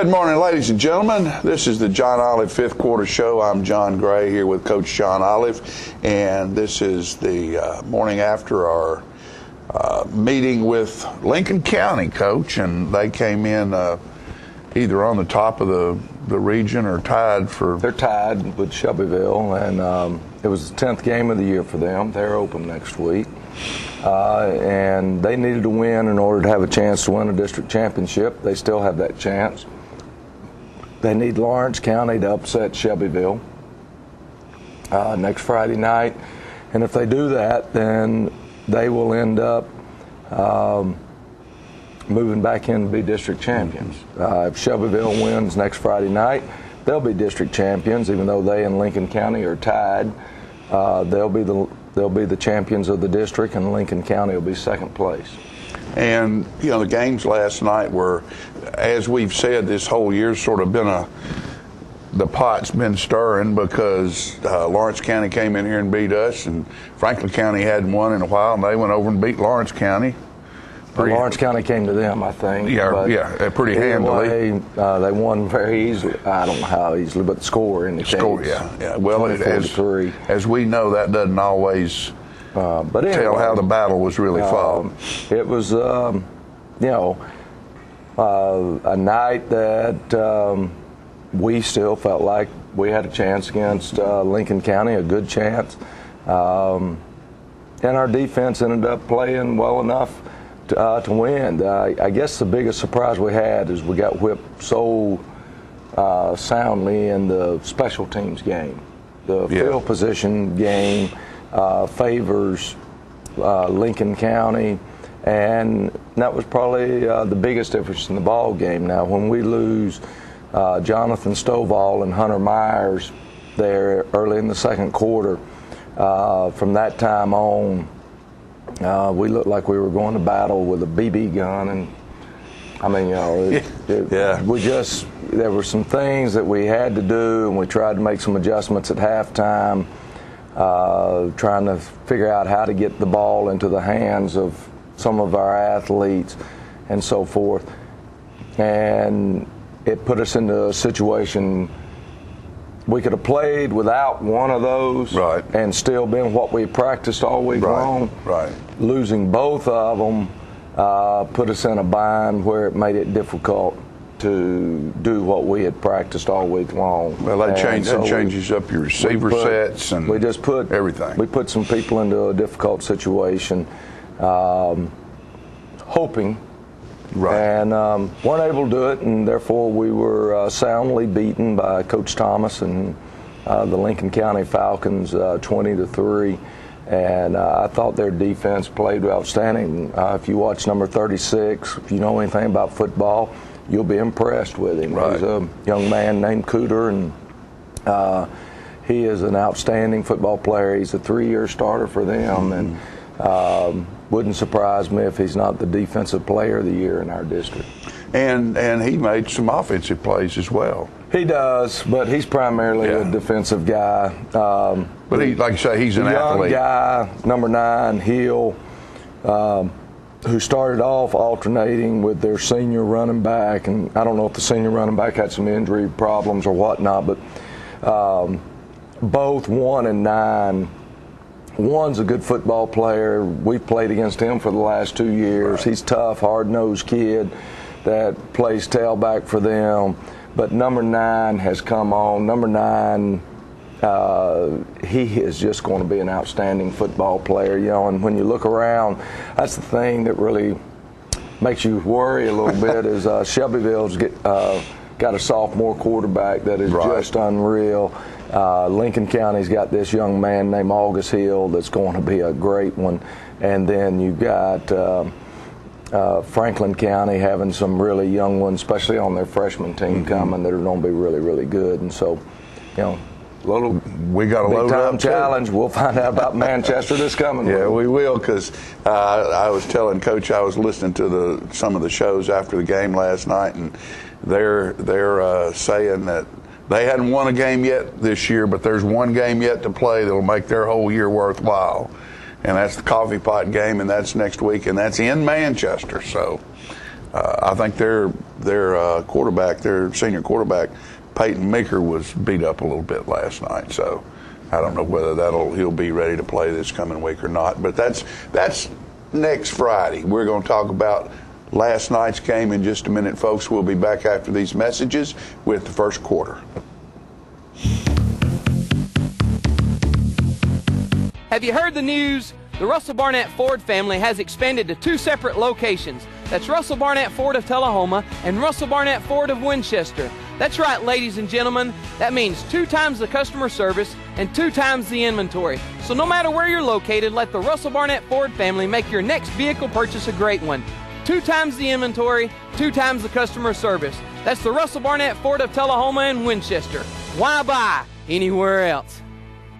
Good morning, ladies and gentlemen. This is the John Olive Fifth Quarter Show. I'm John Gray here with Coach John Olive, and this is the morning after our meeting with Lincoln County, Coach, and they came in either on the top of the region or tied for... They're tied with Shelbyville, and it was the 10th game of the year for them. They're open next week. And they needed to win in order to have a chance to win a district championship. They still have that chance. They need Lawrence County to upset Shelbyville next Friday night. And if they do that, then they will end up moving back in to be district champions. If Shelbyville wins next Friday night, they'll be district champions, even though they and Lincoln County are tied. They'll be the champions of the district, and Lincoln County will be second place. And, you know, the games last night were, as we've said, this whole year's sort of been the pot's been stirring because Lawrence County came in here and beat us, and Franklin County hadn't won in a while, and they went over and beat Lawrence County. Lawrence County came to them, I think. Yeah, pretty handily. They won very easily. I don't know how easily, but the score indicates. Yeah. Well, as we know, that doesn't always tell how the battle was really fought. It was, a night that we still felt like we had a chance against Lincoln County, a good chance. And our defense ended up playing well enough to win. I guess the biggest surprise we had is we got whipped so soundly in the special teams game. The field position game favors Lincoln County, and that was probably the biggest difference in the ball game. Now, when we lose Jonathan Stovall and Hunter Myers there early in the second quarter, from that time on, we looked like we were going to battle with a BB gun, and I mean, there were some things that we had to do, and we tried to make some adjustments at halftime, trying to figure out how to get the ball into the hands of some of our athletes and so forth. And it put us into a situation we could have played without one of those and still been what we practiced all week long. Losing both of them put us in a bind where it made it difficult to do what we had practiced all week long. Well, that changes up your receiver sets and we just put everything. We put some people into a difficult situation, hoping. And weren't able to do it, and therefore we were soundly beaten by Coach Thomas and the Lincoln County Falcons 20-3. And I thought their defense played outstanding. If you watch number 36, if you know anything about football, you'll be impressed with him. He's a young man named Cooter, and he is an outstanding football player. He's a 3-year starter for them, and wouldn't surprise me if he's not the defensive player of the year in our district. And he made some offensive plays as well. He does, but he's primarily a defensive guy. But he, like you say, he's an athlete. Young guy, number 9, Hill, who started off alternating with their senior running back, and I don't know if the senior running back had some injury problems or whatnot, but both 1 and 9. One's a good football player. We've played against him for the last 2 years. He's tough, hard-nosed kid that plays tailback for them. But number 9 has come on. Number 9, he is just going to be an outstanding football player, and when you look around, that's the thing that really makes you worry a little bit is Shelbyville's got a sophomore quarterback that is just unreal. Lincoln County's got this young man named August Hill that's going to be a great one. And then you've got Franklin County having some really young ones, especially on their freshman team coming, that are going to be really, really good. And so, we got a load up challenge. We'll find out about Manchester this coming week. Yeah, we will, because I was telling Coach I was listening to some of the shows after the game last night, and they're saying that they hadn't won a game yet this year, but there's one game yet to play that will make their whole year worthwhile. And that's the Coffee Pot game, and that's next week, and that's in Manchester. So I think their quarterback, their senior quarterback, Peyton Meeker, was beat up a little bit last night. So I don't know whether he'll be ready to play this coming week or not. But that's next Friday. We're going to talk about last night's game in just a minute, folks. We'll be back after these messages with the first quarter. Have you heard the news? The Russell Barnett Ford family has expanded to 2 separate locations. That's Russell Barnett Ford of Tullahoma and Russell Barnett Ford of Winchester. That's right, ladies and gentlemen. That means 2 times the customer service and 2 times the inventory. So no matter where you're located, let the Russell Barnett Ford family make your next vehicle purchase a great one. 2 times the inventory, 2 times the customer service. That's the Russell Barnett Ford of Tullahoma and Winchester. Why buy anywhere else?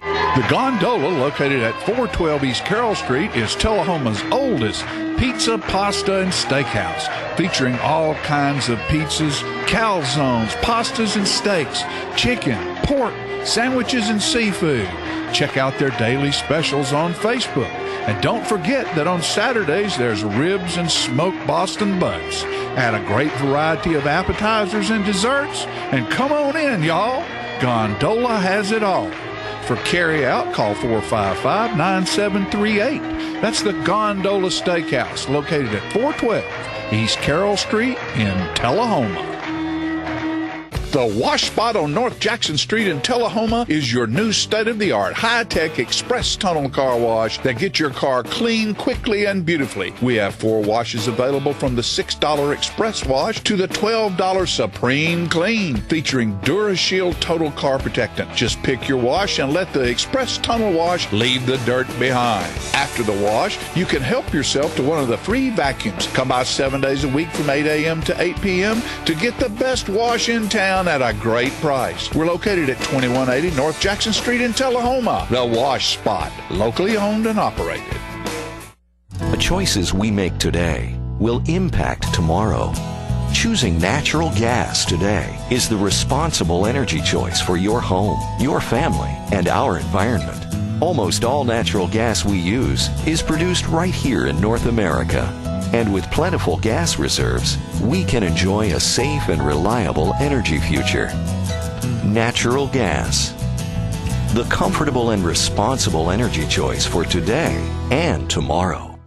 The Gondola, located at 412 East Carroll Street, is Tullahoma's oldest pizza, pasta, and steakhouse, featuring all kinds of pizzas, calzones, pastas, and steaks, chicken, pork, sandwiches, and seafood. Check out their daily specials on Facebook. And don't forget that on Saturdays there's ribs and smoked Boston butts. Add a great variety of appetizers and desserts, and come on in, y'all. Gondola has it all. For carry-out, call 455-9738. That's the Gondola Steakhouse, located at 412 East Carroll Street in Tullahoma. The Wash Spot on North Jackson Street in Tullahoma is your new state-of-the-art, high-tech express tunnel car wash that gets your car clean quickly and beautifully. We have 4 washes available, from the $6 express wash to the $12 Supreme Clean, featuring DuraShield Total Car Protectant. Just pick your wash and let the express tunnel wash leave the dirt behind. After the wash, you can help yourself to one of the free vacuums. Come by 7 days a week from 8 a.m. to 8 p.m. to get the best wash in town at a great price. We're located at 2180 North Jackson Street in Tullahoma. The Wash Spot, locally owned and operated. The choices we make today will impact tomorrow. Choosing natural gas today is the responsible energy choice for your home, your family, and our environment. Almost all natural gas we use is produced right here in North America. And with plentiful gas reserves, we can enjoy a safe and reliable energy future. Natural gas. The comfortable and responsible energy choice for today and tomorrow.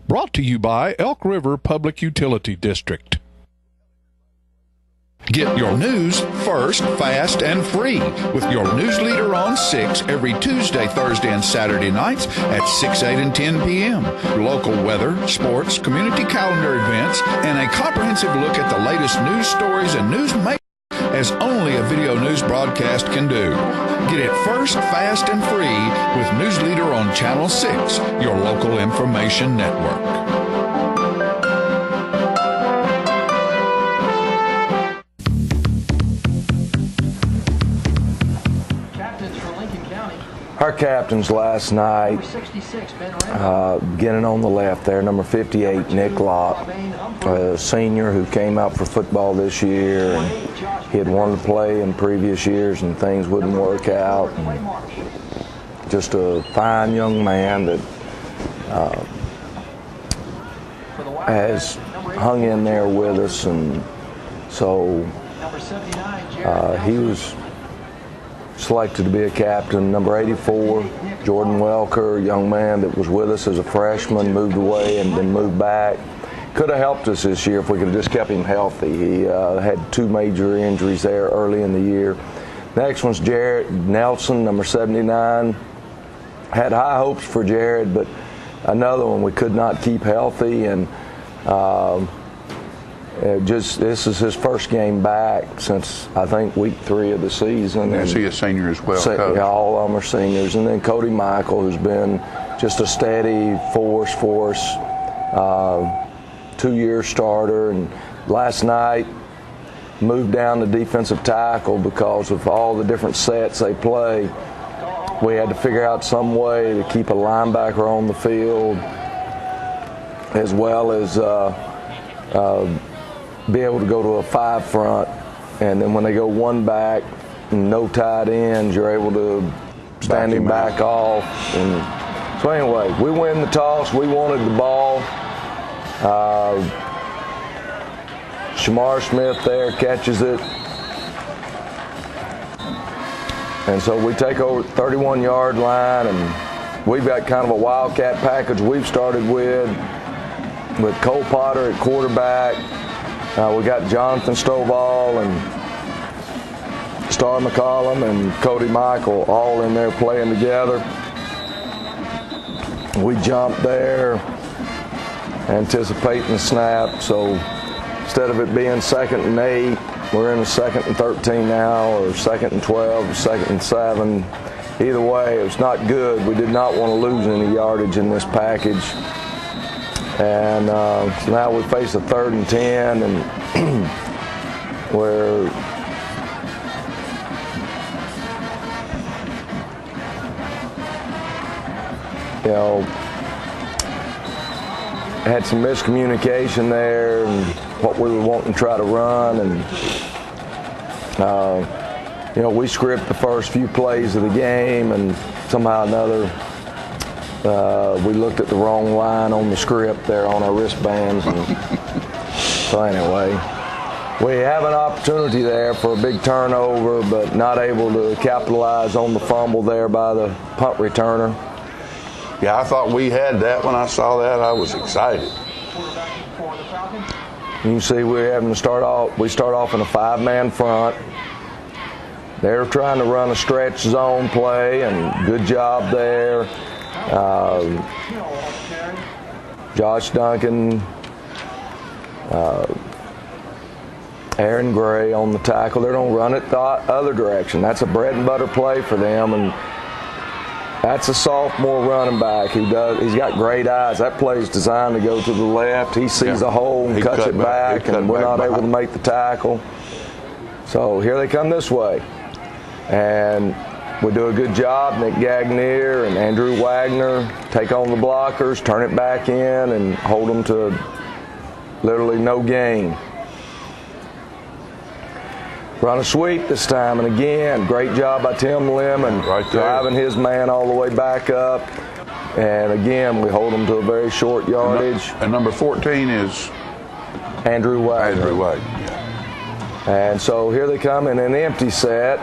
Brought to you by Elk River Public Utility District. Get your news first, fast, and free with your news leader on 6 every Tuesday, Thursday, and Saturday nights at 6, 8, and 10 p.m. Local weather, sports, community calendar events, and a comprehensive look at the latest news stories and news makers as only a video news broadcast can do. Get it first, fast, and free with News Leader on Channel 6, your local information network. Our captains last night, beginning on the left there, number 58, Nick Locke, a senior who came out for football this year, and he had wanted to play in previous years and things wouldn't work out. And just a fine young man that has hung in there with us, and so he was selected to be a captain. Number 84, Jordan Welker, a young man that was with us as a freshman, moved away and then moved back. Could have helped us this year if we could have just kept him healthy. He had 2 major injuries there early in the year. Next one's Jared Nelson, number 79. Had high hopes for Jared, but another one we could not keep healthy, and this is his first game back since I think week 3 of the season. Is he a senior as well? Yeah, all of them are seniors. And then Cody Michael, who's been just a steady force, 2-year starter. And last night moved down to defensive tackle because of all the different sets they play. We had to figure out some way to keep a linebacker on the field, as well as be able to go to a 5 front, and then when they go 1 back, no tight ends, you're able to stand him back off. And so anyway, we win the toss. We wanted the ball. Shamar Smith there catches it. And so we take over the 31-yard line, and we've got kind of a wildcat package we've started with Cole Potter at quarterback. We got Jonathan Stovall and Star McCollum and Cody Michael all in there playing together. We jump there, anticipating the snap. So instead of it being 2nd and 8, we're in a 2nd and 13 now, or 2nd and 12, or 2nd and 7. Either way, it was not good. We did not want to lose any yardage in this package. And so now we face a 3rd and 10, and where had some miscommunication there, and what we were wanting to try to run, and we scripted the first few plays of the game, and somehow or another we looked at the wrong line on the script there on our wristbands. And so anyway, we have an opportunity there for a big turnover, but not able to capitalize on the fumble there by the punt returner. Yeah, I thought we had that. When I saw that, I was excited. You can see we're having to start off. We start off in a 5-man front. They're trying to run a stretch zone play, and good job there. Josh Duncan, Aaron Gray on the tackle. They're going to run it the other direction. That's a bread and butter play for them, and that's a sophomore running back. He's got great eyes. That play is designed to go to the left. He sees a hole and cuts it back, and we're not able to make the tackle. So here they come this way. And we do a good job. Nick Gagnier and Andrew Wagner take on the blockers, turn it back in, and hold them to literally no gain. Run a sweep this time, and again, great job by Tim Lemon, driving his man all the way back up. And again, we hold them to a very short yardage. And number 14 is Andrew Wagner. Andrew Wagner. And so here they come in an empty set,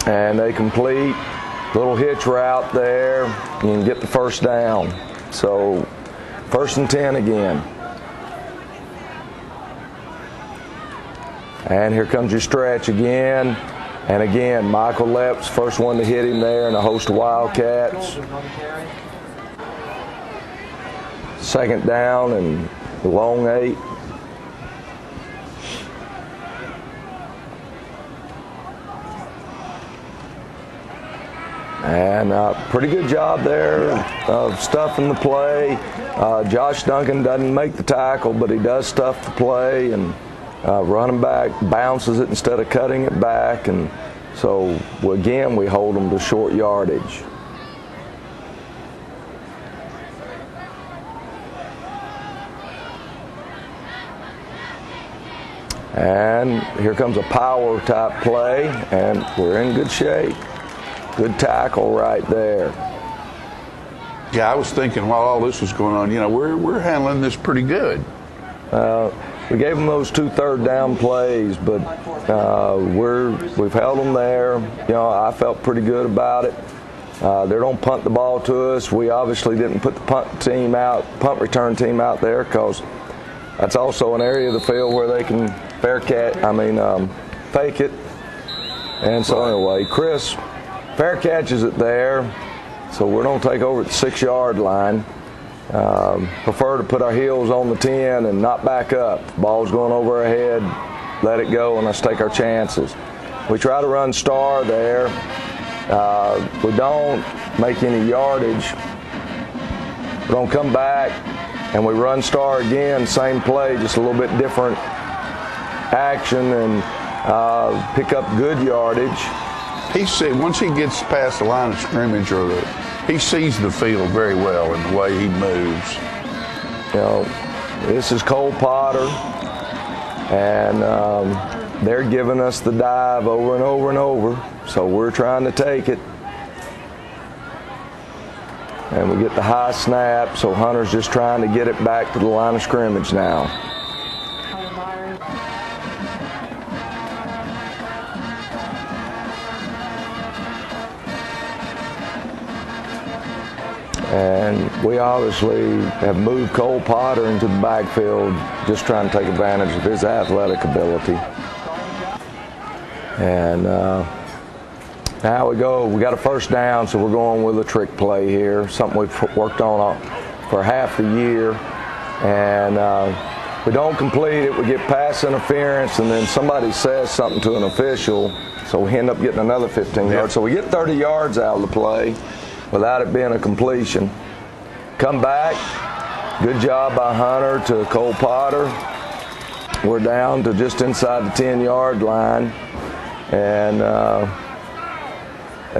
and they complete little hitch route there and get the first down. So 1st and 10 again. And here comes your stretch again. And again, Michael Lepp's first one to hit him there, and a host of Wildcats. 2nd down and the long 8. And pretty good job there of stuffing the play. Josh Duncan doesn't make the tackle, but he does stuff the play, and running back bounces it instead of cutting it back. And so, again, we hold them to short yardage. And here comes a power type play, and we're in good shape. Good tackle right there. Yeah, I was thinking while all this was going on, we're handling this pretty good. We gave them those 2 third down plays, but we've held them there. I felt pretty good about it. They don't punt the ball to us. We obviously didn't put the punt return team out there, because that's also an area of the field where they can fake it. And so anyway, Chris fair catches it there, so we're going to take over at the 6-yard line. Prefer to put our heels on the 10 and not back up. Ball's going over our head, let it go, and let's take our chances. We try to run star there. We don't make any yardage. We're going to come back, and we run star again, same play, just a little bit different action, and pick up good yardage. Once he gets past the line of scrimmage, he sees the field very well in the way he moves. This is Cole Potter, and they're giving us the dive over and over and over, so we're trying to take it. And we get the high snap, so Hunter's just trying to get it back to the line of scrimmage now. And we obviously have moved Cole Potter into the backfield, just trying to take advantage of his athletic ability. And now we go. We got a first down, so we're going with a trick play here, something we've worked on for half the year. And we don't complete it. We get pass interference, and then somebody says something to an official, so we end up getting another 15 yards. So we get 30 yards out of the play without it being a completion. Come back. Good job by Hunter to Cole Potter. We're down to just inside the 10-yard line. And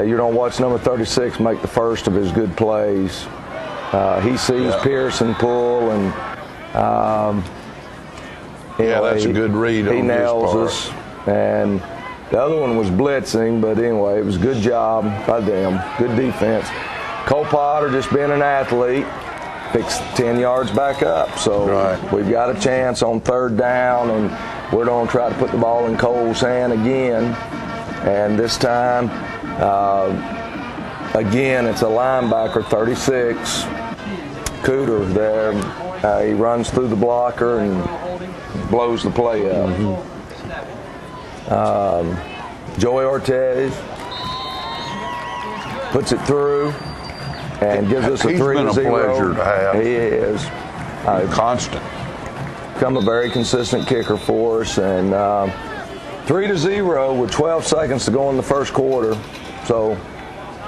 you don't watch number 36 make the first of his good plays. He sees Pearson pull, and that's a good read on his part. He nails us. And the other one was blitzing, but anyway, it was a good job by them. Good defense. Cole Potter, just being an athlete, picks 10 yards back up. So we've got a chance on third down, and we're going to try to put the ball in Cole's hand again. And this time, again, it's a linebacker, 36, Cooter there. He runs through the blocker and blows the play up. Joey Ortiz puts it through and gives us a 3-0. He's been a pleasure to have. He is. Constant. Become a very consistent kicker for us. And 3-0 with 12 seconds to go in the first quarter. So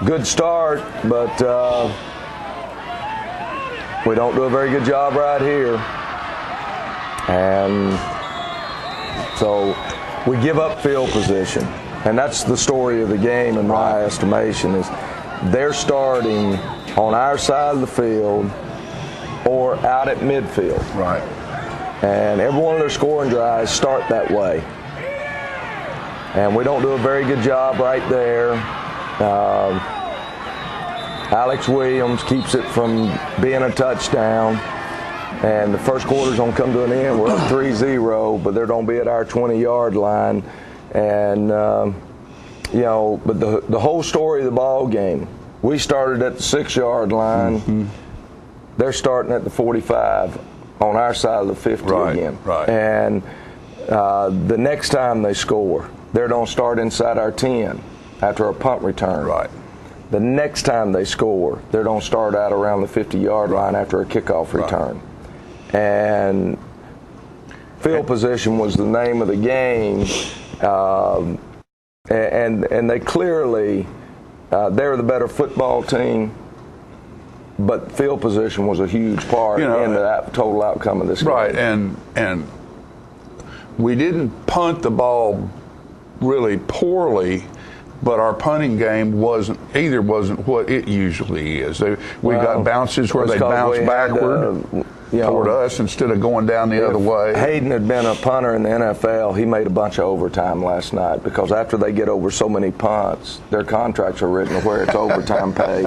good start, but we don't do a very good job right here. And so we give up field position. And that's the story of the game in my estimation, is they're starting on our side of the field or out at midfield. Right. And every one of their scoring drives start that way. And we don't do a very good job right there. Alex Williams keeps it from being a touchdown. And the first quarter's going to come to an end. We're up 3-0, but they're going to be at our 20-yard line. And, but the whole story of the ball game, we started at the 6-yard line. Mm-hmm. They're starting at the 45 on our side of the 50 again. Right. And the next time they score, they're going to start inside our 10 after a punt return. Right. The next time they score, they're going to start out around the 50-yard line after a kickoff return. And field position was the name of the game. And they clearly, they're the better football team, but field position was a huge part in the total outcome of this game. Right, and we didn't punt the ball really poorly, but our punting game wasn't what it usually is. We got bounces where they bounce backward toward us instead of going down the other way. Hayden had been a punter in the NFL. He made a bunch of overtime last night because after they get over so many punts, their contracts are written to where it's overtime pay.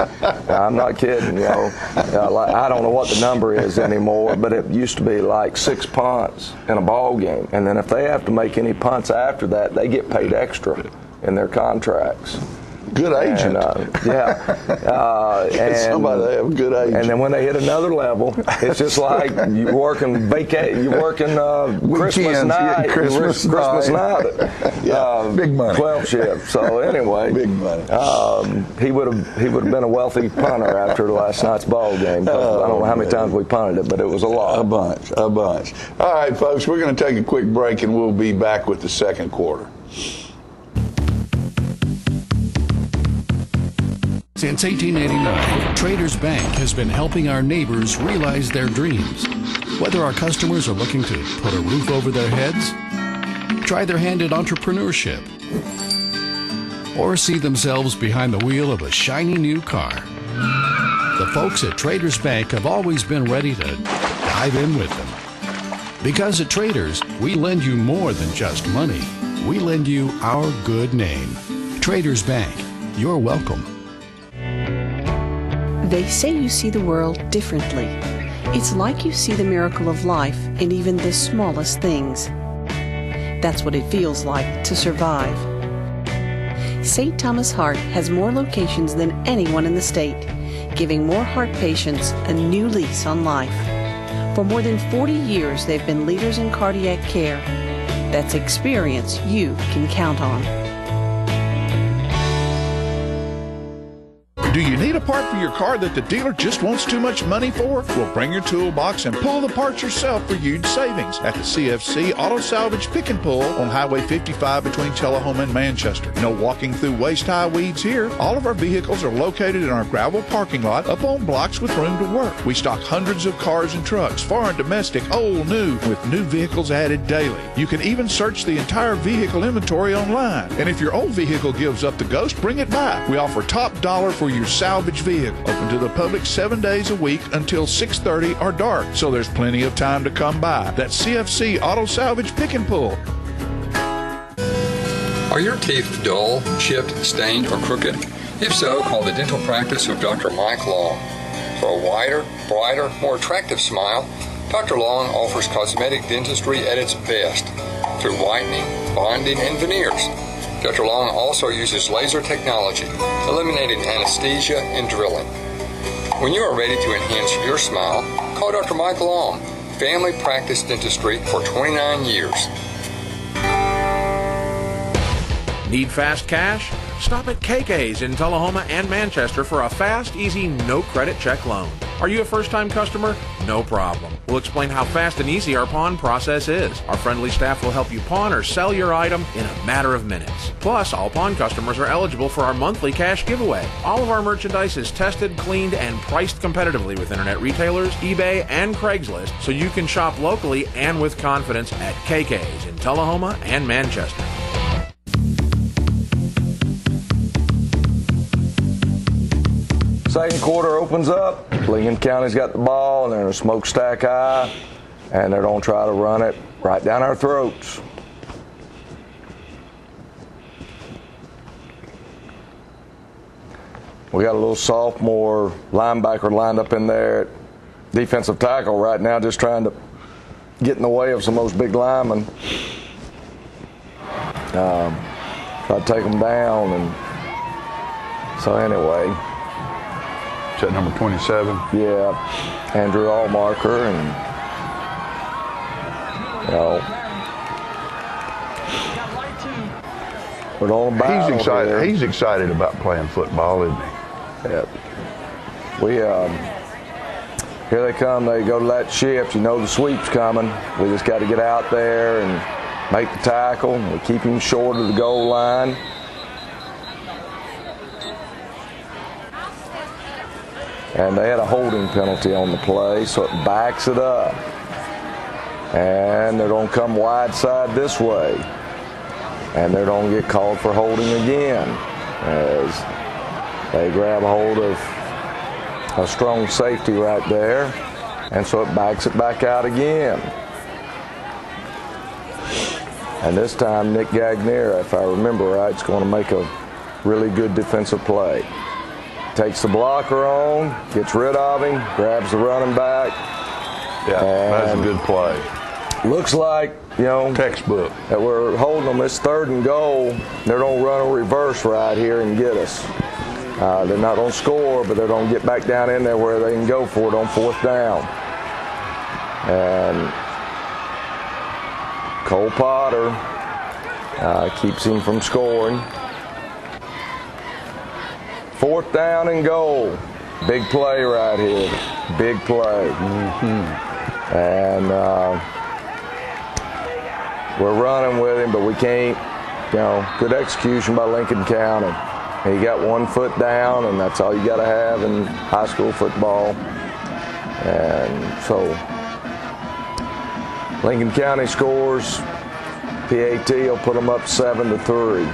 I'm not kidding, I don't know what the number is anymore, but it used to be like 6 punts in a ball game. And then if they have to make any punts after that, they get paid extra in their contracts. Good agent. And, somebody to have a good agent. And then when they hit another level, it's just like you're working Christmas night. Christmas night. Big money. 12 shift. So anyway, big money. He would have been a wealthy punter after last night's ball game. I don't know how many times we punted it, but it was a lot. A bunch. All right, folks, we're going to take a quick break, and we'll be back with the second quarter. Since 1889, Traders Bank has been helping our neighbors realize their dreams. Whether our customers are looking to put a roof over their heads, try their hand at entrepreneurship, or see themselves behind the wheel of a shiny new car, the folks at Traders Bank have always been ready to dive in with them. Because at Traders, we lend you more than just money. We lend you our good name. Traders Bank, you're welcome. They say you see the world differently. It's like you see the miracle of life in even the smallest things. That's what it feels like to survive. St. Thomas Hart has more locations than anyone in the state. giving more heart patients a new lease on life. For more than 40 years, they've been leaders in cardiac care. That's experience you can count on. Do you need a part for your car that the dealer just wants too much money for? Well, bring your toolbox and pull the parts yourself for huge savings at the CFC Auto Salvage Pick and Pull on Highway 55 between Tullahoma and Manchester. No walking through waist-high weeds here. All of our vehicles are located in our gravel parking lot up on blocks with room to work. We stock hundreds of cars and trucks, foreign, domestic, old, new, with new vehicles added daily. You can even search the entire vehicle inventory online. And if your old vehicle gives up the ghost, bring it back. We offer top dollar for your salvage vehicle. Open to the public 7 days a week until 6:30 or dark, so there's plenty of time to come by. That's CFC Auto Salvage Pick and Pull. Are your teeth dull, chipped, stained, or crooked? If so, call the dental practice of Dr. Mike Long. For a wider, brighter, more attractive smile, Dr. Long offers cosmetic dentistry at its best through whitening, bonding, and veneers. Dr. Long also uses laser technology, eliminating anesthesia and drilling. When you are ready to enhance your smile, call Dr. Mike Long, family practice dentistry for 29 years. Need fast cash? Stop at KK's in Tullahoma and Manchester for a fast, easy, no credit check loan. Are you a first-time customer? No problem. We'll explain how fast and easy our pawn process is. Our friendly staff will help you pawn or sell your item in a matter of minutes. Plus, all pawn customers are eligible for our monthly cash giveaway. All of our merchandise is tested, cleaned, and priced competitively with internet retailers, eBay, and Craigslist, so you can shop locally and with confidence at KK's in Tullahoma and Manchester. Second quarter opens up. Lincoln County's got the ball, and they're in a smokestack high, and they're going to try to run it right down our throats. We got a little sophomore linebacker lined up in there, defensive tackle right now, just trying to get in the way of some of those big linemen. Try to take them down, and so anyway. Is that number 27? Yeah, Andrew Allmarker, and we're on about. He's excited. He's excited about playing football, isn't he? Yeah. We here they come. They go to that shift. You know the sweep's coming. We just got to get out there and make the tackle. We keep him short of the goal line. And they had a holding penalty on the play, so it backs it up. And they're going to come wide side this way. And they're going to get called for holding again as they grab hold of a strong safety right there. And so it backs it back out again. And this time Nick Gagnier, if I remember right, is going to make a really good defensive play. Takes the blocker on, gets rid of him, grabs the running back. Yeah, that's a good play. Looks like, textbook. That we're holding them. It's 3rd and goal. They're going to run a reverse right here and get us. They're not going to score, but they're going to get back down in there where they can go for it on 4th down. And Cole Potter keeps him from scoring. 4th down and goal. Big play right here. Big play. Mm-hmm. And we're running with him, but we can't. Good execution by Lincoln County. He got 1 foot down, and that's all you got to have in high school football. And so Lincoln County scores. PAT will put them up 7-3.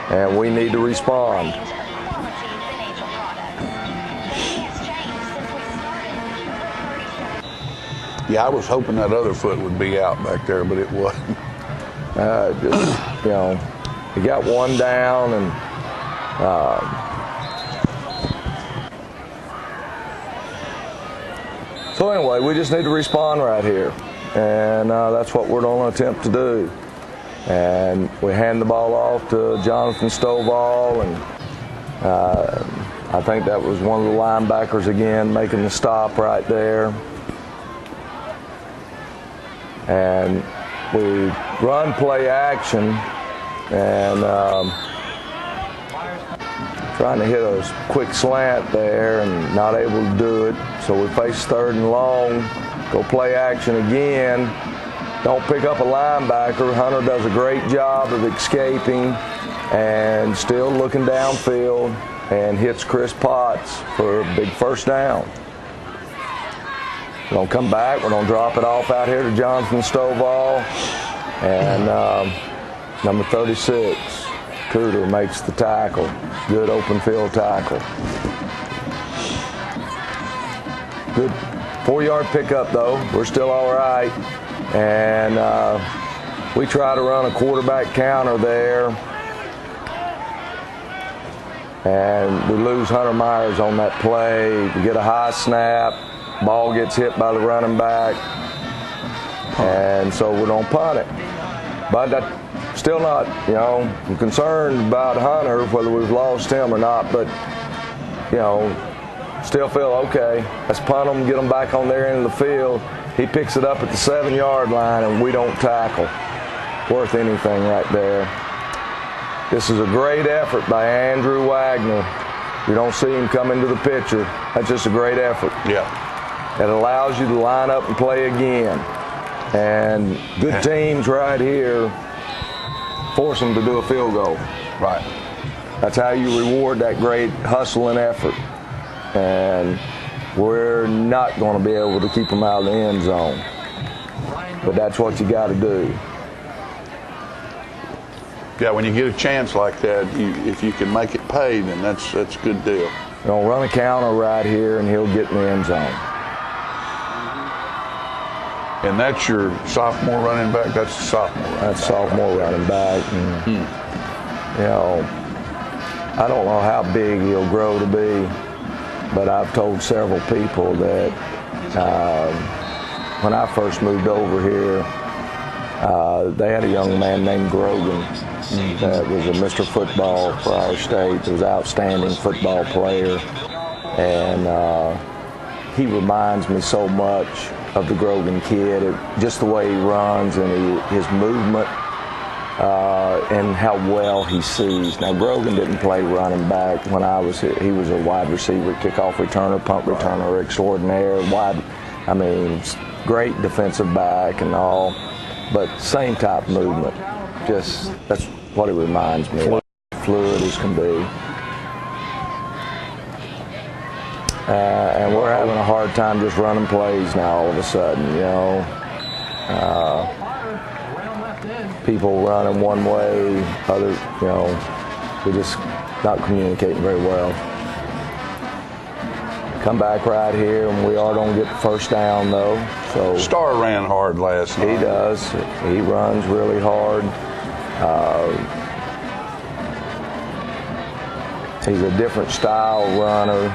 And we need to respond. Yeah, I was hoping that other foot would be out back there, but it wasn't. He got 1 down, and so anyway, we just need to respond right here, and that's what we're going to attempt to do. And we hand the ball off to Jonathan Stovall, and I think that was one of the linebackers again making the stop right there. And we run play action and trying to hit a quick slant there and not able to do it. So we face 3rd and long, go play action again. Don't pick up a linebacker. Hunter does a great job of escaping and still looking downfield and hits Chris Potts for a big first down. We're going to come back. We're going to drop it off out here to Jonathan Stovall. And number 36, Cooter, makes the tackle. Good open field tackle. Good 4-yard pickup, though. We're still all right. And we try to run a quarterback counter there. And we lose Hunter Myers on that play. We get a high snap. Ball gets hit by the running back. And so we're going to punt it. But that's still not, you know, I'm concerned about Hunter, whether we've lost him or not. But, you know, still feel okay. Let's punt him, get him back on their end of the field. He picks it up at the 7-yard line, and we don't tackle. Worth anything right there. This is a great effort by Andrew Wagner. You don't see him come into the picture. That's just a great effort. Yeah. It allows you to line up and play again. And good teams right here force them to do a field goal. Right. That's how you reward that great hustle and effort. And we're not going to be able to keep them out of the end zone. But that's what you got to do. Yeah, when you get a chance like that, if you can make it pay, then that's a good deal. You know, run a counter right here, and he'll get in the end zone. And that's your sophomore running back? That's the sophomore running back. That's sophomore running back. And, you know, I don't know how big he'll grow to be, but I've told several people that when I first moved over here, they had a young man named Grogan that was a Mr. Football for our state. He was an outstanding football player. And he reminds me so much of the Grogan kid, just the way he runs and his movement and how well he sees. Now, Grogan didn't play running back when I was here. He was a wide receiver, kickoff returner, punt returner extraordinaire, great defensive back and all, but same type movement. Just, that's what it reminds me of. Fluid as can be. And we're having a hard time just running plays now all of a sudden, you know. People running one way, others, you know, we're just not communicating very well. Come back right here, and we are going to get the first down, though. So Starr ran hard last night. He does. He runs really hard. He's a different style runner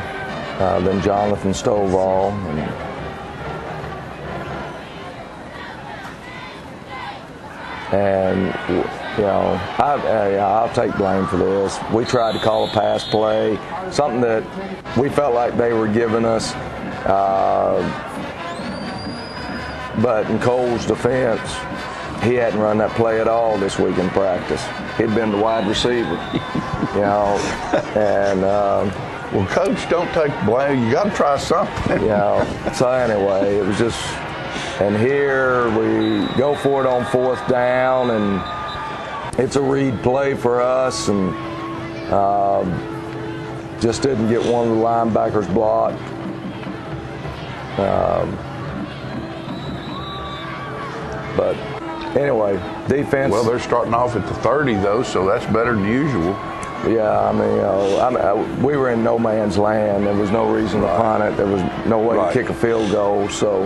than Jonathan Stovall. And you know, I'll take blame for this. We tried to call a pass play, something that we felt like they were giving us. But in Cole's defense, he hadn't run that play at all this week in practice. He'd been the wide receiver, you know, and well, Coach, don't take blame. You got to try something. You know, so anyway, it was just, and here we go for it on 4th down, and it's a read play for us, and just didn't get one of the linebackers blocked. But anyway, defense. Well, they're starting off at the 30, though, so that's better than usual. Yeah, I mean, we were in no man's land. There was no reason to punt it. There was no way to kick a field goal. So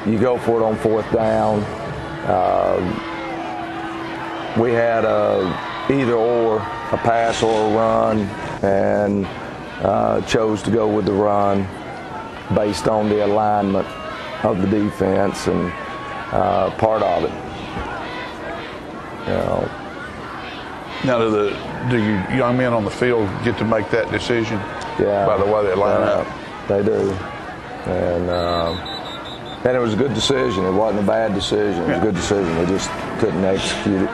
you go for it on 4th down. We had either or, a pass or a run, and chose to go with the run based on the alignment of the defense and part of it. You know, Now, do you young men on the field get to make that decision? Yeah. By the way they line up? They do. And it was a good decision. It wasn't a bad decision. It was a good decision. We just couldn't execute it.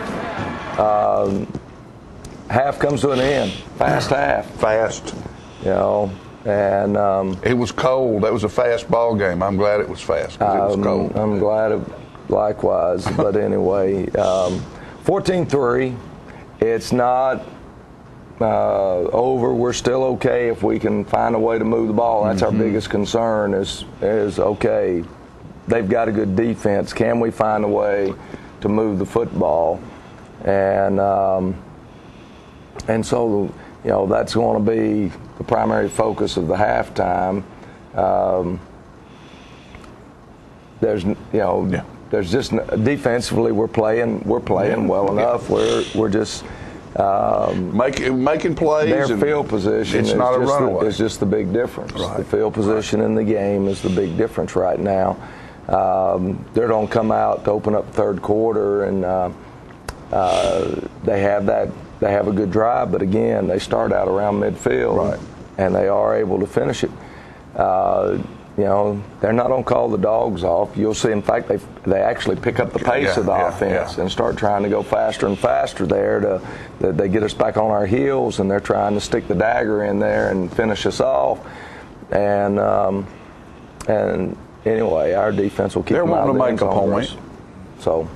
Half comes to an end. Fast half. Fast. You know, and it was cold. That was a fast ball game. I'm glad it was fast because it was cold. I'm glad it likewise. But anyway, 14-3. It's not over. We're still okay if we can find a way to move the ball. That's our biggest concern is okay, they've got a good defense. Can we find a way to move the football? And so, you know, that's going to be the primary focus of the halftime. There's just defensively we're playing well enough. We're just making plays. Their field position it's not a runaway. It's just the big difference. Right. The field position in the game is the big difference right now. They don't come out to open up third quarter, and they have a good drive, but again, they start out around midfield, right, and they are able to finish it. You know, they're not going to call the dogs off. You'll see, in fact, they actually pick up the pace of the offense and start trying to go faster and faster there. They get us back on our heels, and they're trying to stick the dagger in there and finish us off. And anyway, our defense will keep them out of the end zone. They're wanting to make a point. So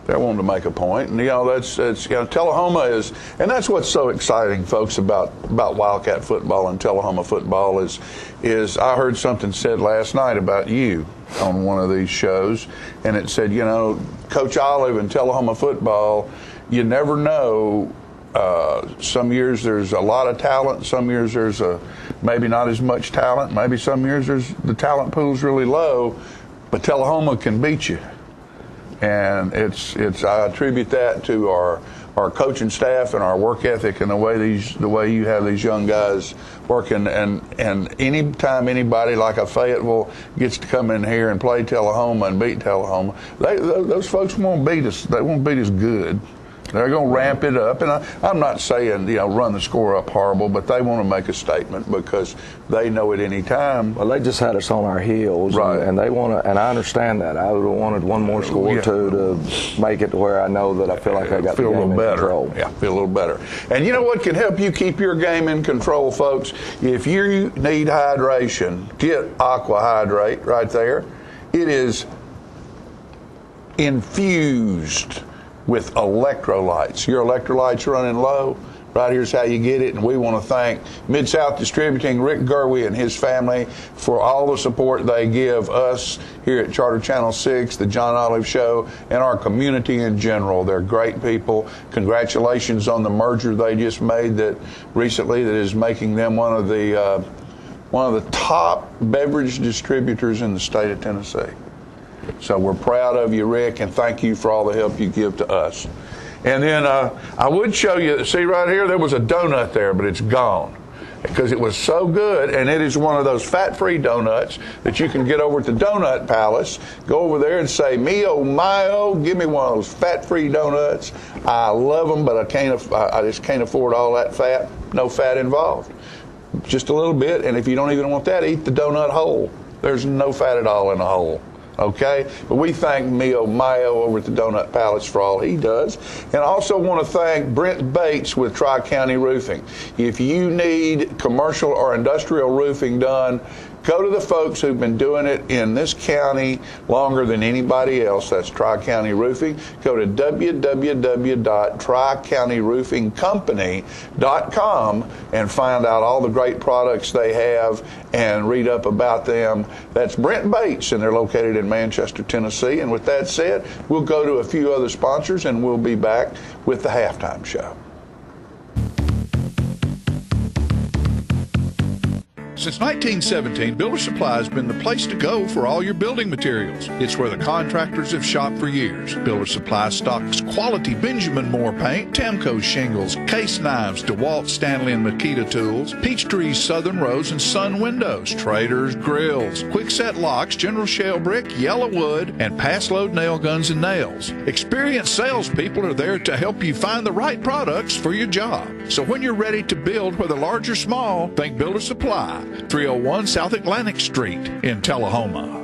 they're wanting to make a point, and that's Tullahoma is, and that's what's so exciting, folks, about Wildcat football and Tullahoma football is I heard something said last night about you on one of these shows, and it said, Coach Olive and Tullahoma football, you never know. Some years there's a lot of talent. Some years there's maybe not as much talent. Maybe some years the talent pool's really low, but Tullahoma can beat you. And I attribute that to our coaching staff and our work ethic and the way you have these young guys working. And anytime anybody like a Fayetteville gets to come in here and play Tullahoma and beat Tullahoma, those folks won't beat us. They won't beat us good. They're going to ramp it up, and I'm not saying run the score up horrible, but they want to make a statement because they know at any time. Well, they just had us on our heels, right? And they want to, and I understand that. I would have wanted one more score or two to make it to where I know that I feel like I got the game in control. Yeah, feel a little better. And you know what can help you keep your game in control, folks? If you need hydration, get Aqua Hydrate right there. It is infused with electrolytes. Your electrolytes running low, right here's how you get it. And we want to thank Mid-South Distributing, Rick Gerwe and his family for all the support they give us here at Charter Channel 6, the John Olive Show, and our community in general. They're great people. Congratulations on the merger they just made that is making them one of the top beverage distributors in the state of Tennessee. So we're proud of you, Rick, and thank you for all the help you give to us. And then I would show you, see right here, there was a donut there, but it's gone because it was so good, and it is one of those fat-free donuts that you can get over at the Donut Palace. Go over there and say, me oh my oh, give me one of those fat-free donuts. I love them, but I just can't afford all that fat. No fat involved. Just a little bit, and if you don't even want that, eat the donut whole. There's no fat at all in the whole. Okay, but we thank Mio Mayo over at the Donut Palace for all he does, and also want to thank Brent Bates with Tri-County Roofing. If you need commercial or industrial roofing done, go to the folks who've been doing it in this county longer than anybody else. That's Tri-County Roofing. Go to www.tricountyroofingcompany.com and find out all the great products they have and read up about them. That's Brent Bates, and they're located in Manchester, Tennessee. And with that said, we'll go to a few other sponsors, and we'll be back with the halftime show. Since 1917, Builder Supply has been the place to go for all your building materials. It's where the contractors have shopped for years. Builder Supply stocks quality Benjamin Moore paint, Tamco shingles, case knives, DeWalt, Stanley, and Makita tools, Peachtree Southern Rose and Sun windows, Traders grills, Quickset locks, General Shell brick, Yellow wood, and Pass Load nail guns and nails. Experienced salespeople are there to help you find the right products for your job. So when you're ready to build, whether large or small, think Builder Supply. 301 South Atlantic Street in Tullahoma.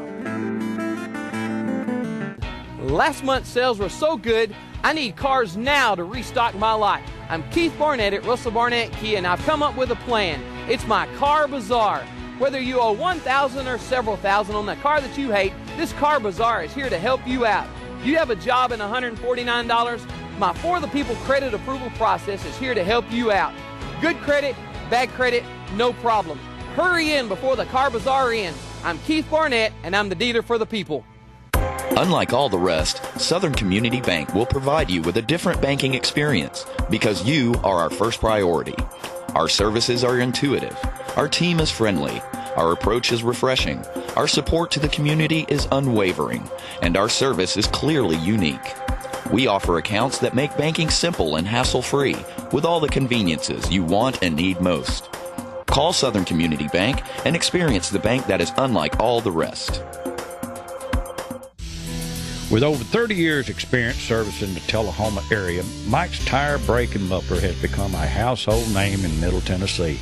Last month's sales were so good, I need cars now to restock my lot. I'm Keith Barnett at Russell Barnett Kia, and I've come up with a plan. It's my car bazaar. Whether you owe $1,000 or several thousand on the car that you hate, this car bazaar is here to help you out. Do you have a job and $149? My For the People credit approval process is here to help you out. Good credit, bad credit, no problem. Hurry in before the car bazaar ends. I'm Keith Barnett, and I'm the dealer for the people. Unlike all the rest, Southern Community Bank will provide you with a different banking experience because you are our first priority. Our services are intuitive. Our team is friendly. Our approach is refreshing. Our support to the community is unwavering. And our service is clearly unique. We offer accounts that make banking simple and hassle-free with all the conveniences you want and need most. Call Southern Community Bank and experience the bank that is unlike all the rest. With over 30 years experience servicing the Tullahoma area, Mike's Tire, Brake, and Muffler has become a household name in Middle Tennessee.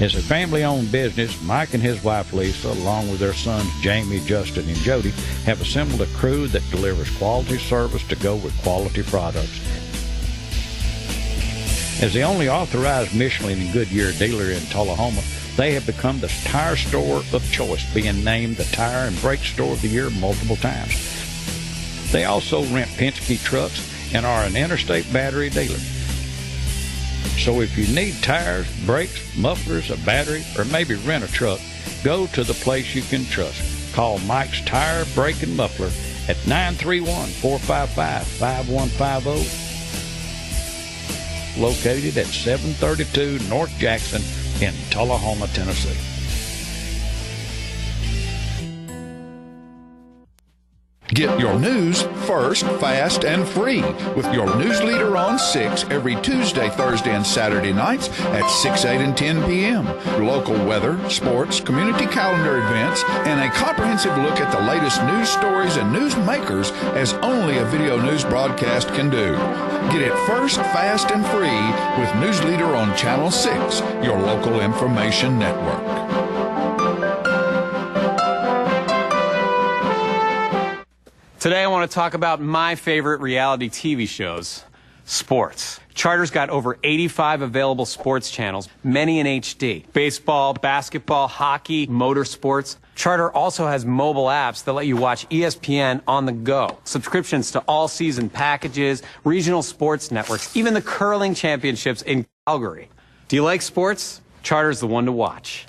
As a family-owned business, Mike and his wife Lisa, along with their sons Jamie, Justin, and Jody, have assembled a crew that delivers quality service to go with quality products. As the only authorized Michelin and Goodyear dealer in Tullahoma, they have become the tire store of choice, being named the Tire and Brake Store of the Year multiple times. They also rent Penske trucks and are an interstate battery dealer. So if you need tires, brakes, mufflers, a battery, or maybe rent a truck, go to the place you can trust. Call Mike's Tire, Brake, and Muffler at 931-455-5150. Located at 732 North Jackson in Tullahoma, Tennessee. Get your news first, fast, and free with your news leader on 6 every Tuesday, Thursday, and Saturday nights at 6, 8, and 10 p.m. Local weather, sports, community calendar events, and a comprehensive look at the latest news stories and news makers as only a video news broadcast can do. Get it first, fast, and free with News Leader on Channel 6, your local information network. Today I want to talk about my favorite reality TV shows, sports. Charter's got over 85 available sports channels, many in HD. Baseball, basketball, hockey, motorsports. Charter also has mobile apps that let you watch ESPN on the go. Subscriptions to all season packages, regional sports networks, even the curling championships in Calgary. Do you like sports? Charter's the one to watch.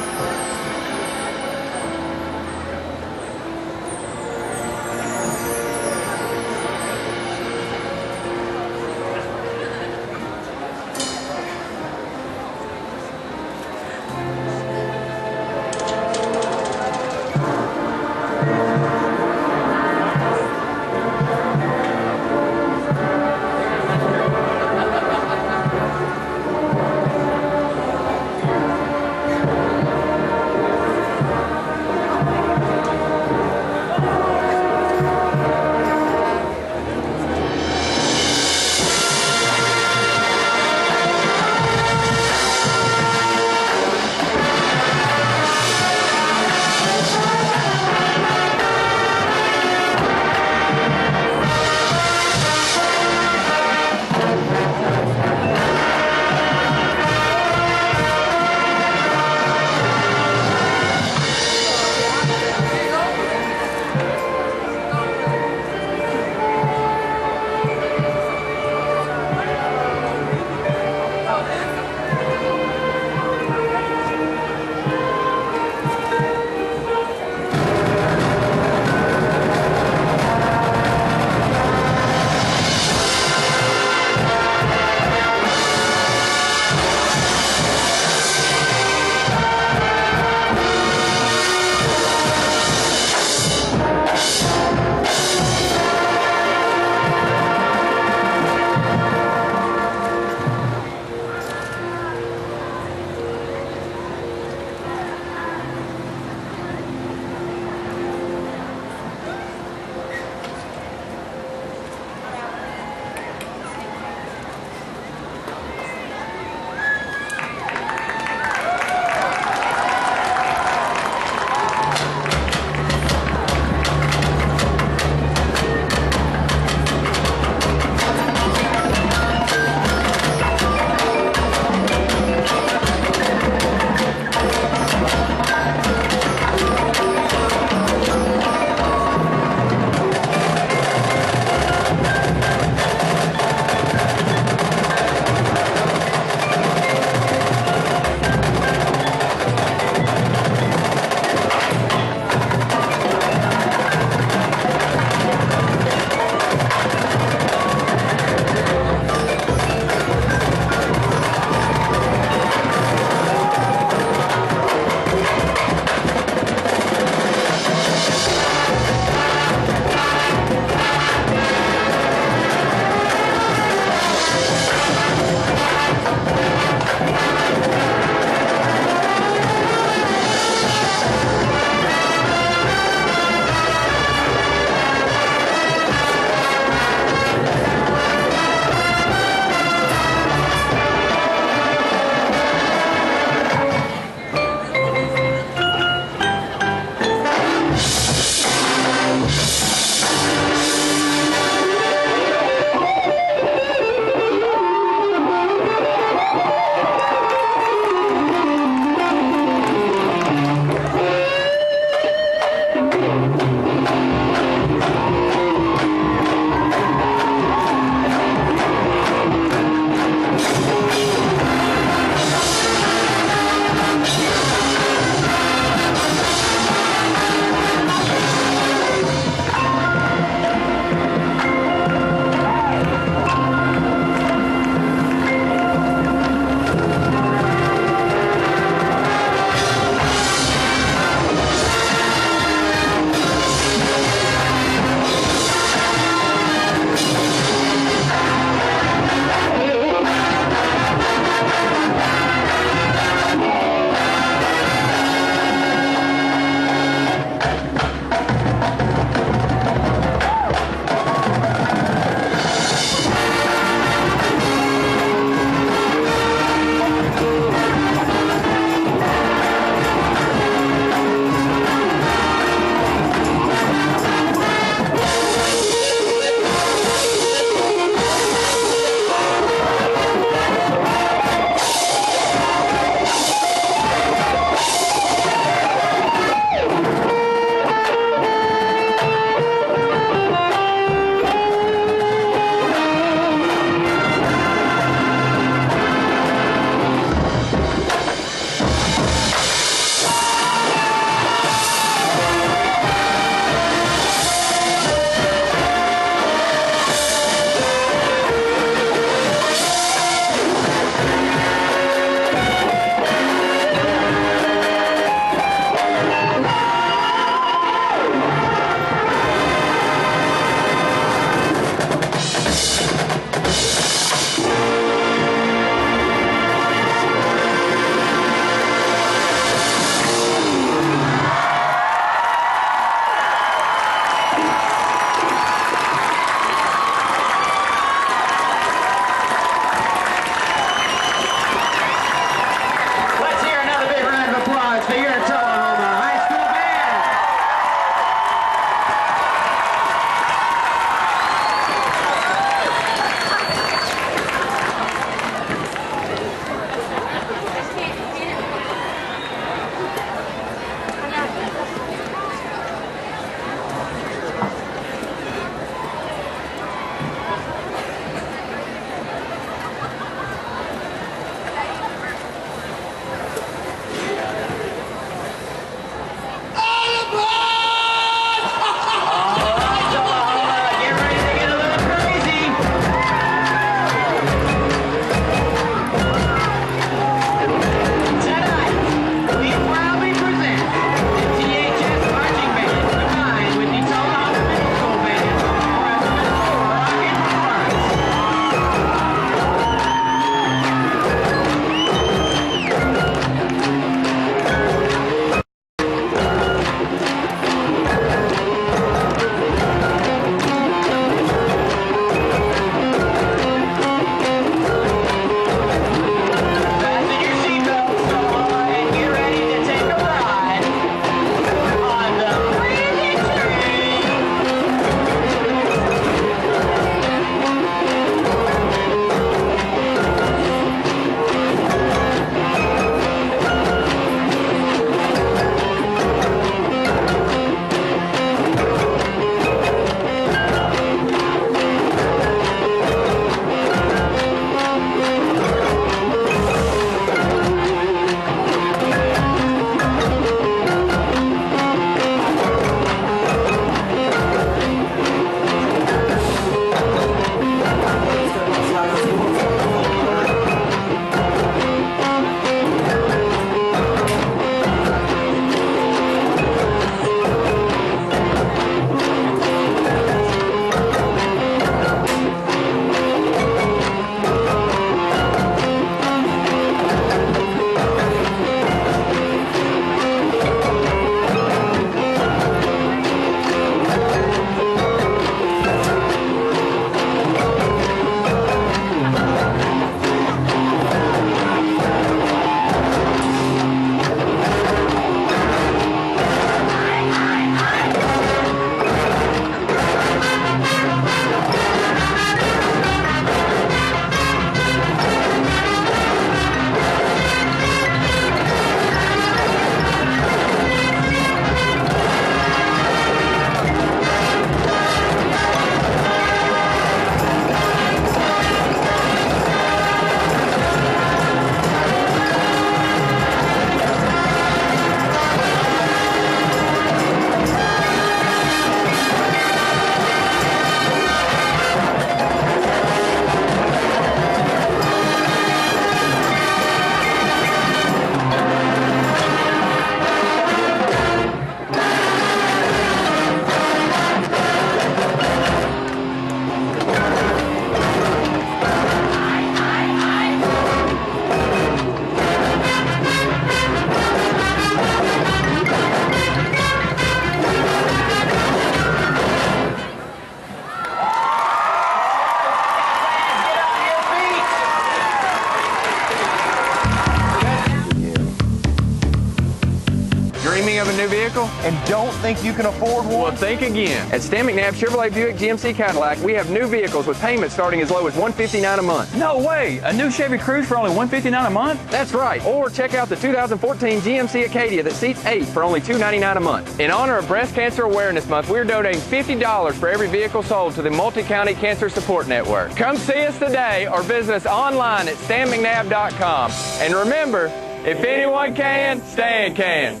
Dreaming of a new vehicle? And don't think you can afford one? Well, think again. At Stan McNabb Chevrolet Buick GMC Cadillac, we have new vehicles with payments starting as low as $159 a month. No way! A new Chevy Cruze for only $159 a month? That's right. Or check out the 2014 GMC Acadia that seats 8 for only $299 a month. In honor of Breast Cancer Awareness Month, we're donating $50 for every vehicle sold to the Multi-County Cancer Support Network. Come see us today or visit us online at stanmcnabb.com. And remember, if anyone can, Stan can.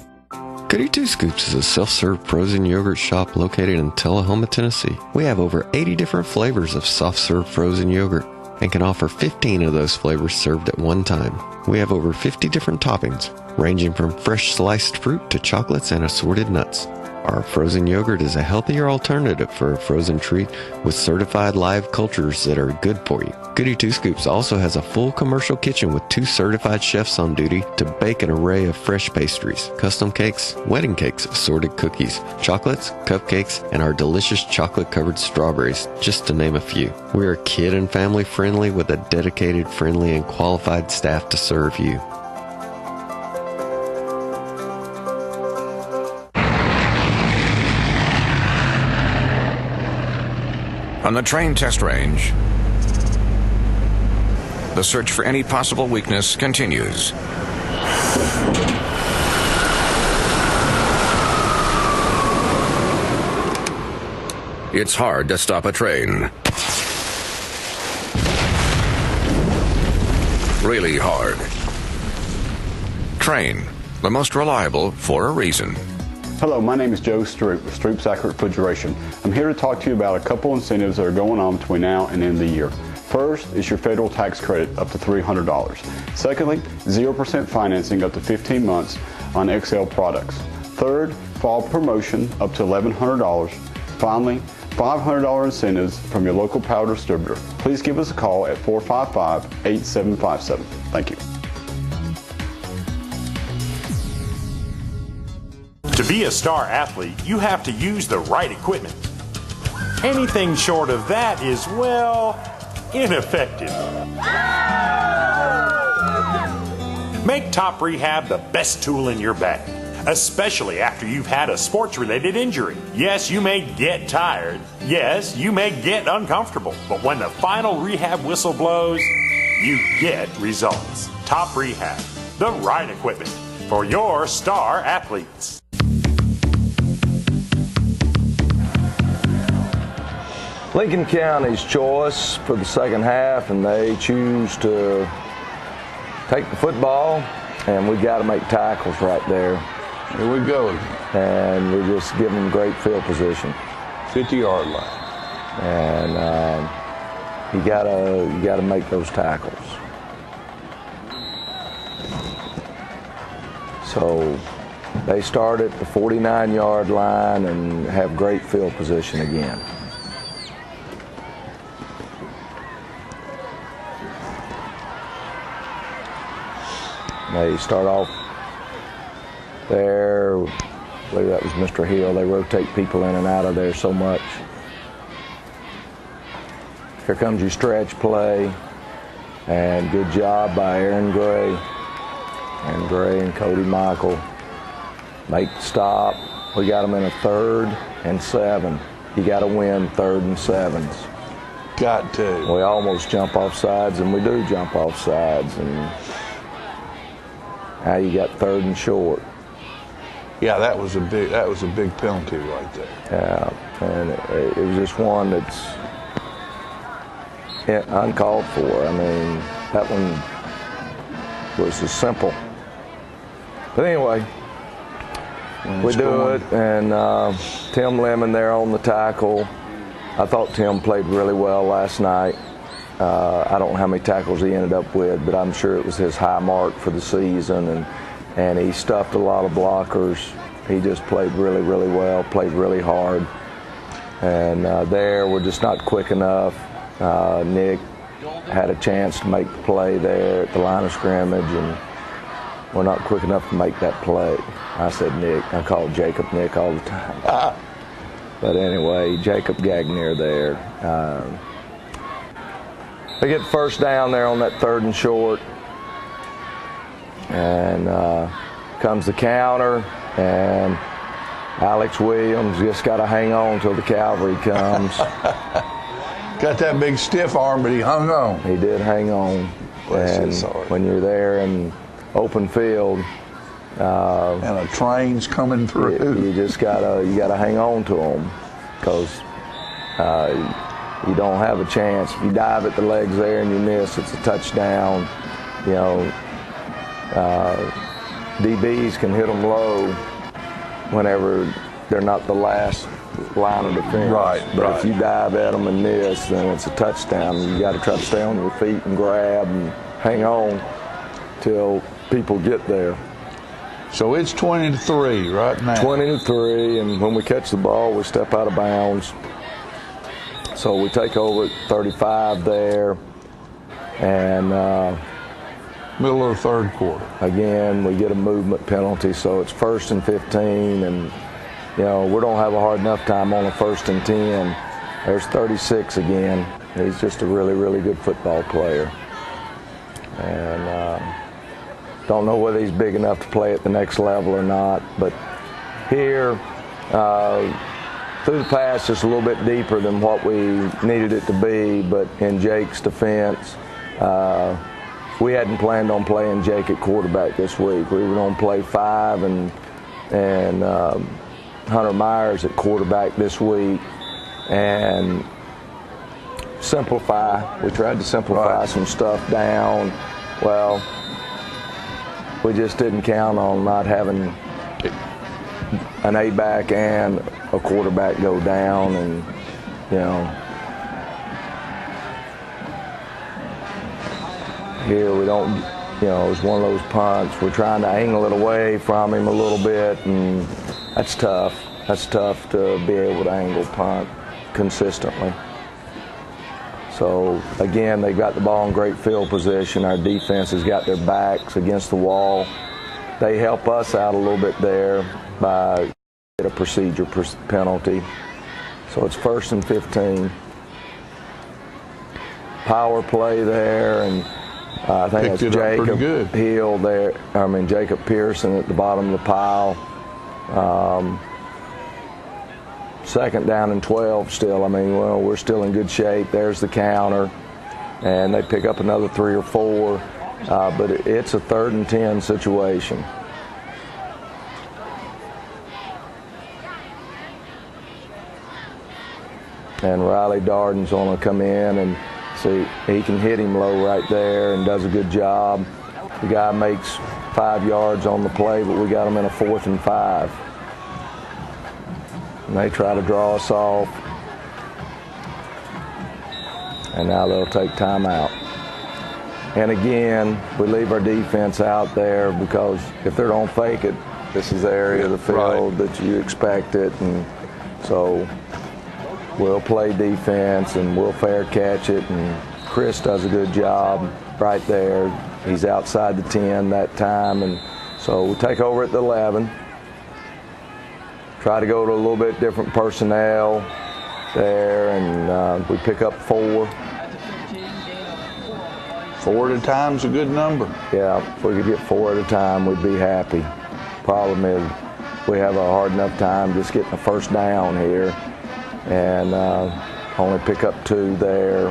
Goody Two Scoops is a self-serve frozen yogurt shop located in Tullahoma, Tennessee. We have over 80 different flavors of soft-serve frozen yogurt and can offer 15 of those flavors served at one time. We have over 50 different toppings, ranging from fresh sliced fruit to chocolates and assorted nuts. Our frozen yogurt is a healthier alternative for a frozen treat with certified live cultures that are good for you. Goody Two Scoops also has a full commercial kitchen with 2 certified chefs on duty to bake an array of fresh pastries, custom cakes, wedding cakes, assorted cookies, chocolates, cupcakes, and our delicious chocolate-covered strawberries, just to name a few. We are kid and family friendly with a dedicated, friendly, and qualified staff to serve you. On the train test range, the search for any possible weakness continues. It's hard to stop a train. Really hard. Train, the most reliable for a reason. Hello, my name is Joe Stroop with Stroop's Accurate Refrigeration. I'm here to talk to you about a couple incentives that are going on between now and the end of the year. First is your federal tax credit up to $300. Secondly, 0% financing up to 15 months on XL products. Third, fall promotion up to $1,100. Finally, $500 incentives from your local power distributor. Please give us a call at 455-8757. Thank you. To be a star athlete, you have to use the right equipment. Anything short of that is, well, ineffective. Make Top Rehab the best tool in your bag, especially after you've had a sports-related injury. Yes, you may get tired. Yes, you may get uncomfortable. But when the final rehab whistle blows, you get results. Top Rehab, the right equipment for your star athletes. Lincoln County's choice for the second half, and they choose to take the football, and we got to make tackles right there. Here we go. And we just give them great field position. 50-yard line. And you gotta make those tackles. So they start at the 49-yard line and have great field position again. They start off there. I believe that was Mr. Hill. They rotate people in and out of there so much. Here comes your stretch play. And good job by Aaron Gray. Aaron Gray and Cody Michael make the stop. We got them in a 3rd and 7. You got to win 3rd and 7s. Got to. We almost jump off sides, and we do jump off sides. And now you got 3rd and short. Yeah, that was a big penalty right there. Yeah, and it was just one that's uncalled for. I mean, that one was just simple. But anyway, we do it, and Tim Lemon there on the tackle. I thought Tim played really well last night. I don't know how many tackles he ended up with, but I'm sure it was his high mark for the season, and he stuffed a lot of blockers. He just played really, really well, played really hard. And there, we're just not quick enough. Nick had a chance to make the play there at the line of scrimmage, and we're not quick enough to make that play. I said Nick. I call Jacob Nick all the time. But anyway, Jacob Gagnier there. They get the first down there on that 3rd and short. And comes the counter. And Alex Williams just got to hang on till the cavalry comes. Got that big stiff arm, but he hung on. He did hang on. Bless and his heart. when you're there in open field, and a train's coming through, you just gotta hang on to them, because you don't have a chance. If you dive at the legs there and you miss, it's a touchdown. You know, DBs can hit them low whenever they're not the last line of defense. Right, but right. if you dive at them and miss, then it's a touchdown. You got to try to stay on your feet and grab and hang on till people get there. So it's 20-3 right now. 20-3, and when we catch the ball, we step out of bounds. So we take over at 35 there, and middle of the third quarter. Again, we get a movement penalty, so it's 1st and 15, and we don't have a hard enough time on a 1st and 10. There's 36 again. He's just a really, really good football player, and don't know whether he's big enough to play at the next level or not. But here, through the pass, just a little bit deeper than what we needed it to be. But in Jake's defense, we hadn't planned on playing Jake at quarterback this week. We were going to play 5 and Hunter Myers at quarterback this week and simplify. We tried to simplify some stuff down. Well, we just didn't count on not having an A-back and a quarterback go down, and here we don't, it was one of those punts. We're trying to angle it away from him a little bit, and that's tough. That's tough to be able to angle punt consistently. So again, they got the ball in great field position. Our defense has got their backs against the wall. They help us out a little bit there by a procedure penalty. So it's 1st and 15. Power play there, and I think it's Jacob Hill there. Jacob Pearson at the bottom of the pile. 2nd down and 12 still. We're still in good shape. There's the counter, and they pick up another 3 or 4, but it's a 3rd and 10 situation. And Riley Darden's going to come in and see, he can hit him low right there and does a good job. The guy makes 5 yards on the play, but we got him in a 4th and 5. And they try to draw us off. And now they'll take timeout. And again, we leave our defense out there because if they don't fake it, this is the area of the field that you expect it. And so we'll play defense and we'll fair catch it. And Chris does a good job right there. He's outside the 10 that time. And so we take over at the 11. Try to go to a little bit different personnel there, and we pick up 4. 4 at a time's a good number. Yeah, if we could get 4 at a time, we'd be happy. Problem is, we have a hard enough time just getting a 1st down here, and only pick up 2 there.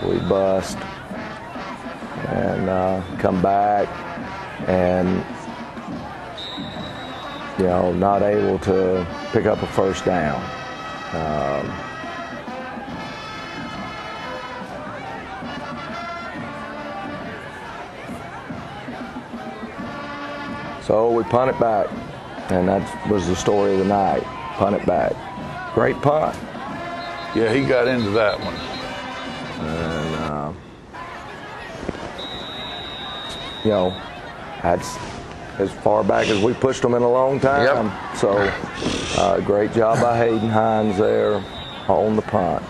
We bust and come back, and not able to pick up a 1st down. So we punt it back, and that was the story of the night. Punt it back. Great punt. Yeah, he got into that one. And, that's as far back as we pushed them in a long time. Yep. So great job by Hayden Hines there on the punt.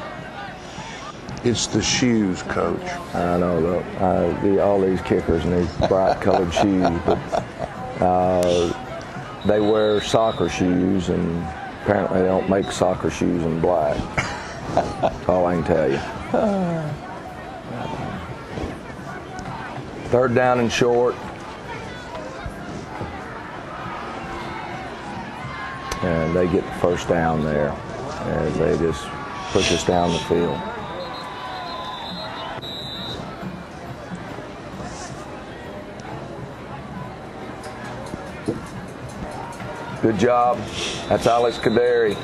It's the shoes, Coach. I know, all these kickers need bright colored shoes, but they wear soccer shoes, and apparently they don't make soccer shoes in black. That's all I can tell you. 3rd down and short. and they get the first down there as they just push us down the field. Good job. That's Alex Kaderi.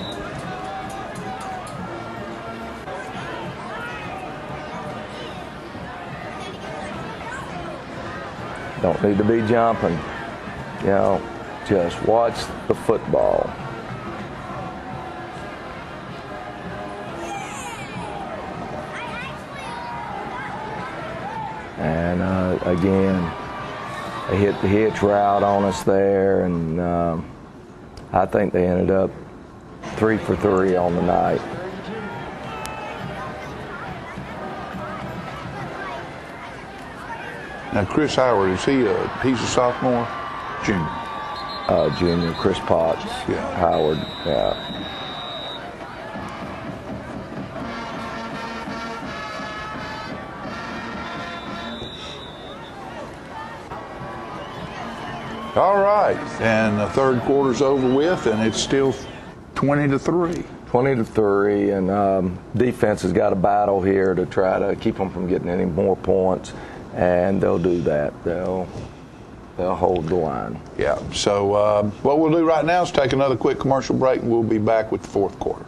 Don't need to be jumping. You know, just watch the football. And again, they hit the hitch route on us there, and I think they ended up 3 for 3 on the night. Now, Chris Howard, he's a sophomore? Junior. Junior, Chris Potts, yeah. Howard, yeah. All right, and the third quarter's over with, and it's still 20-3. 20-3, and defense has got a battle here to try to keep them from getting any more points, and they'll do that. They'll hold the line. Yeah. So what we'll do right now is take another quick commercial break, and we'll be back with the fourth quarter.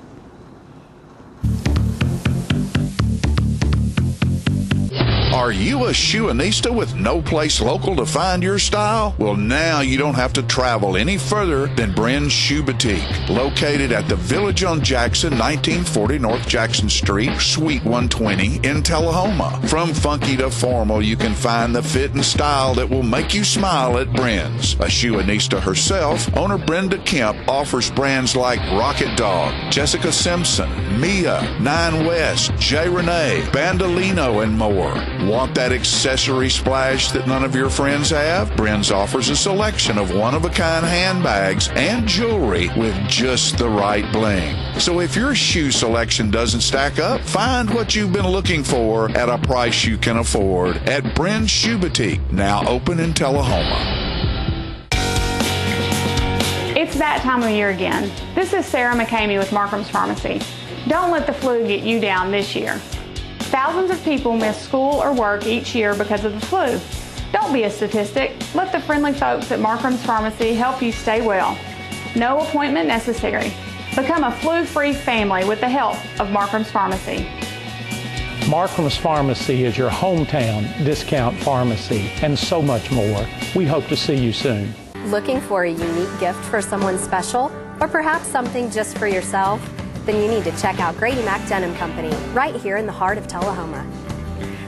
Are you a shoeanista with no place local to find your style? Well, now you don't have to travel any further than Bren's Shoe Boutique, located at the Village on Jackson, 1940 North Jackson Street, Suite 120 in Tullahoma. From funky to formal, you can find the fit and style that will make you smile at Bren's. A shoeanista herself, owner Brenda Kemp offers brands like Rocket Dog, Jessica Simpson, Mia, Nine West, J. Renee, Bandolino, and more. Want that accessory splash that none of your friends have? Bren's offers a selection of one-of-a-kind handbags and jewelry with just the right bling. So if your shoe selection doesn't stack up, find what you've been looking for at a price you can afford at Bren's Shoe Boutique, now open in Tullahoma. It's that time of year again. This is Sarah McCamey with Markham's Pharmacy. Don't let the flu get you down this year. Thousands of people miss school or work each year because of the flu. Don't be a statistic. Let the friendly folks at Markham's Pharmacy help you stay well. No appointment necessary. Become a flu-free family with the help of Markham's Pharmacy. Markham's Pharmacy is your hometown discount pharmacy and so much more. We hope to see you soon. Looking for a unique gift for someone special, or perhaps something just for yourself? Then you need to check out Grady Mac Denim Company, right here in the heart of Tullahoma.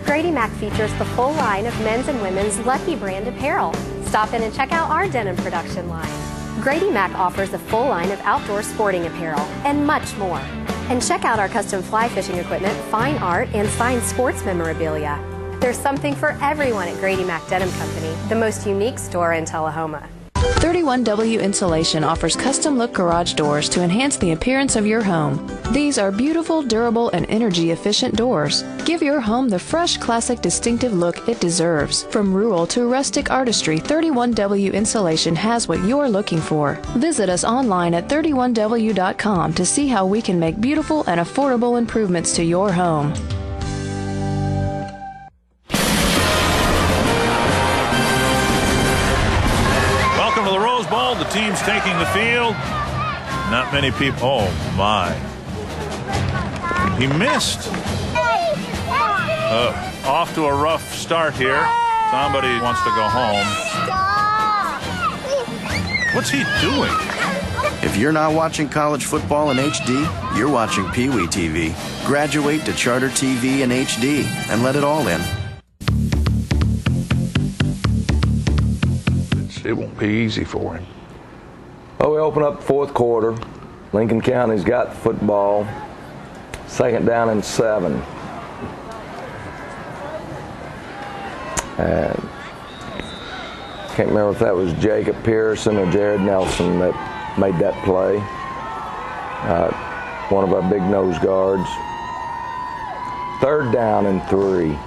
Grady Mac features the full line of men's and women's Lucky brand apparel. Stop in and check out our denim production line. Grady Mac offers a full line of outdoor sporting apparel and much more. And check out our custom fly fishing equipment, fine art, and fine sports memorabilia. There's something for everyone at Grady Mac Denim Company, the most unique store in Tullahoma. 31W Insulation offers custom look garage doors to enhance the appearance of your home. These are beautiful, durable, and energy efficient doors. Give your home the fresh, classic, distinctive look it deserves. From rural to rustic artistry, 31W Insulation has what you're looking for. Visit us online at 31W.com to see how we can make beautiful and affordable improvements to your home. The team's taking the field. Not many people. Oh, my. He missed. Off to a rough start here. Somebody wants to go home. What's he doing? If you're not watching college football in HD, you're watching Pee Wee TV. Graduate to Charter TV in HD and let it all in. It won't be easy for him. Well, we open up the fourth quarter. Lincoln County's got the football. Second down and 7. And can't remember if that was Jacob Pearson or Jared Nelson that made that play. One of our big nose guards. Third down and 3.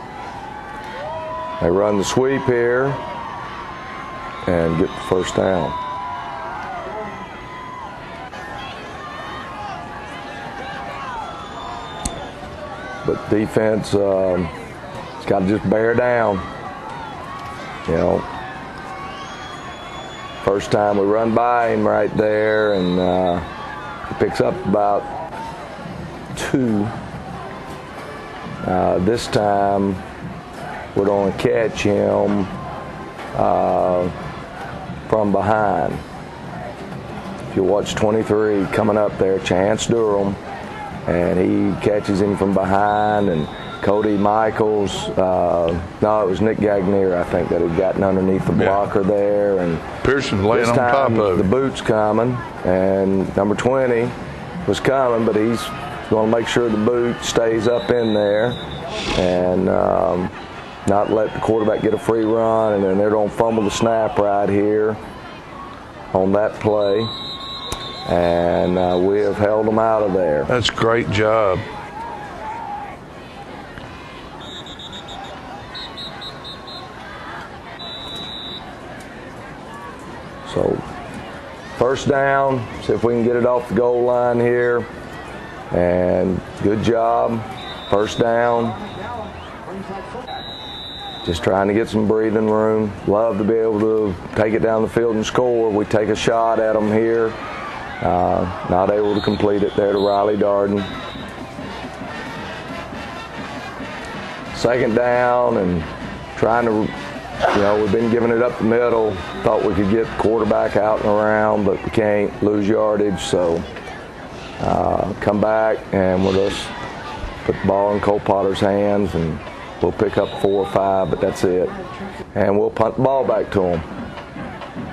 They run the sweep here and get the first down. but defense has got to just bear down. You know, first time we run by him right there, and he picks up about 2. This time we're going to catch him from behind. If you watch 23 coming up there, Chance Durham, and he catches him from behind, and Cody Michaels, no, it was Nick Gagnier, I think, that had gotten underneath the blocker there. And Pearson's laying on top of the it. boot's coming, and number 20 was coming, but he's going to make sure the boot stays up in there and not let the quarterback get a free run, and then they're going to fumble the snap right here on that play. And we have held them out of there. That's a great job. So first down, see if we can get it off the goal line here. And good job. First down. Just trying to get some breathing room. Love to be able to take it down the field and score. We take a shot at them here. Not able to complete it there to Riley Darden. Second down, and trying to, you know, we've been giving it up the middle. Thought we could get the quarterback out and around, but we can't. Lose yardage, so come back, and we'll just put the ball in Cole Potter's hands, and we'll pick up 4 or 5, but that's it. And we'll punt the ball back to them.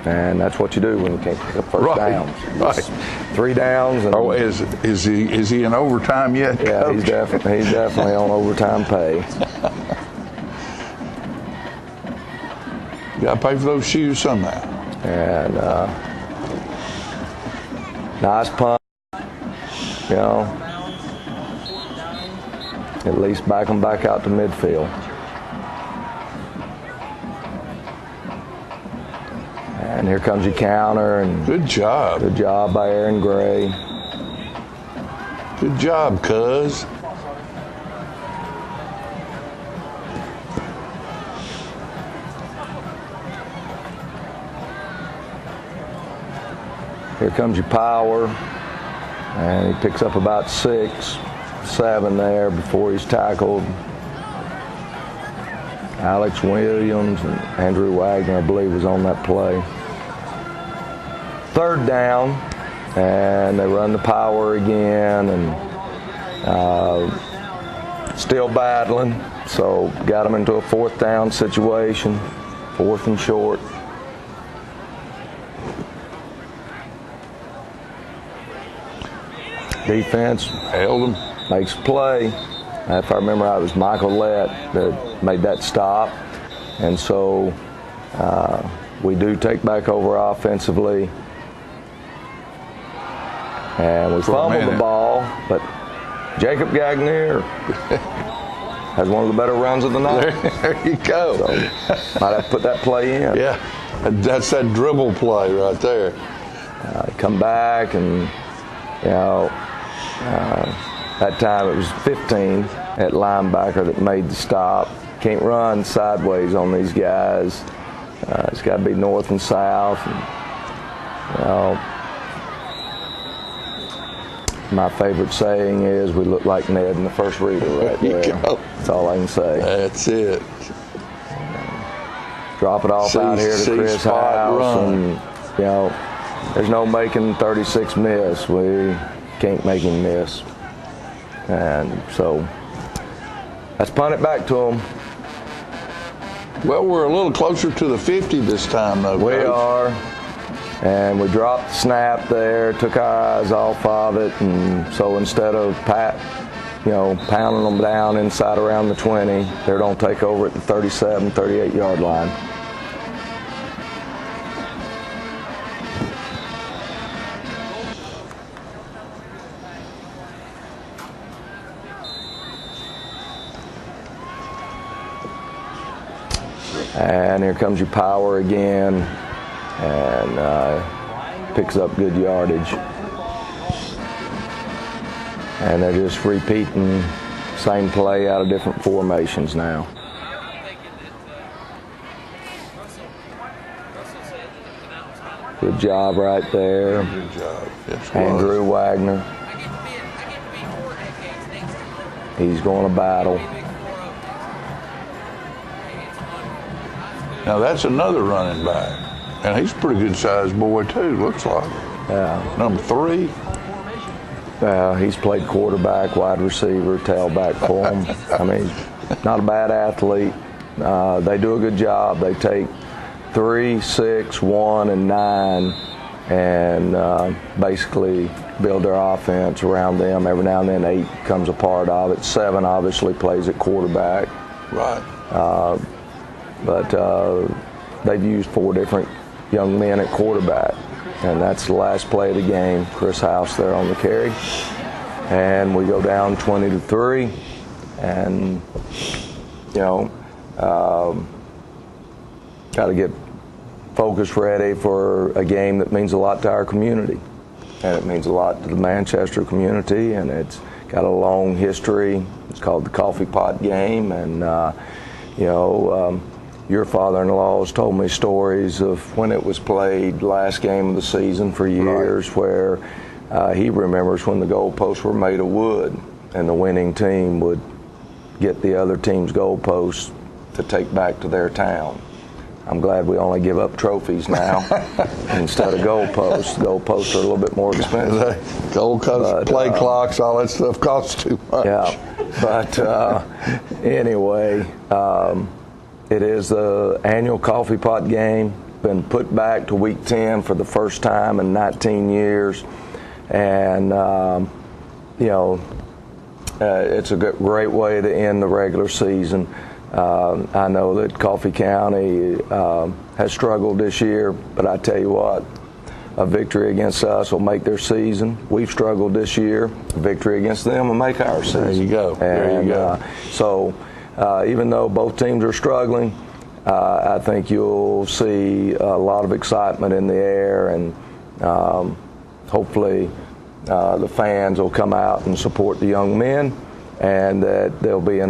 And that's what you do when you can't pick up first downs. Right. 3 downs. And is he in overtime yet? Yeah, Coach? he's definitely on overtime pay. You got to pay for those shoes somehow. And nice punt. You know, at least back them back out to midfield. And here comes your counter. And good job. Good job by Aaron Gray. Good job, cuz. Here comes your power. And he picks up about 6, 7 there before he's tackled. Alex Williams and Andrew Wagner, I believe, was on that play. Third down, and they run the power again, and still battling. So got them into a 4th down situation, 4th and short. Defense held him, makes a play. If I remember right, it was Michael Lett that made that stop. And so we do take back over offensively. And we fumbled the ball, but Jacob Gagnier has one of the better runs of the night. There you go. So might have to put that play in. Yeah, that's that dribble play right there. Come back, and, you know, that time it was 15 at linebacker that made the stop. Can't run sideways on these guys. It's got to be north and south. And, you know, my favorite saying is, we look like Ned in the first reader right there. That's all I can say. That's it. Drop it off out here to Chris House. And, you know, there's no making 36 miss. We can't make him miss. And so let's punt it back to him. Well, we're a little closer to the 50 this time, though. We Coach. are. And we dropped the snap there, took our eyes off of it, and so instead of pounding them down inside around the 20, they're going to take over at the 37, 38-yard line. And here comes your power again, and picks up good yardage. And they're just repeating Same play out of different formations now. Good job right there. Good job. Yes, Andrew Wagner. He's going to battle. Now that's another running back. And he's a pretty good sized boy too, looks like. Yeah. Number 3. He's played quarterback, wide receiver, tailback for him. I mean, not a bad athlete. They do a good job. They take 3, 6, 1, and 9 and basically build their offense around them. Every now and then 8 comes a part of it. 7 obviously plays at quarterback. Right. But they've used 4 different young men at quarterback. And that's the last play of the game. Chris House there on the carry. And we go down 20-3. And, you know, got to get focus ready for a game that means a lot to our community. And it means a lot to the Manchester community. And it's got a long history. It's called the Coffee Pot Game. And, you know, your father-in-law has told me stories of when it was played, last game of the season for years, where he remembers when the goalposts were made of wood and the winning team would get the other team's goalposts to take back to their town. I'm glad we only give up trophies now instead of goalposts. Goalposts are a little bit more expensive. Goalposts, play clocks, all that stuff costs too much. Yeah, but anyway, it is the annual Coffee Pot Game. Been put back to week 10 for the first time in 19 years. And, you know, it's a great way to end the regular season. I know that Coffee County has struggled this year, but I tell you what, a victory against us will make their season. We've struggled this year. A victory against them will make our season. There you go. There you go. So even though both teams are struggling, I think you'll see a lot of excitement in the air, and hopefully the fans will come out and support the young men, and that they'll be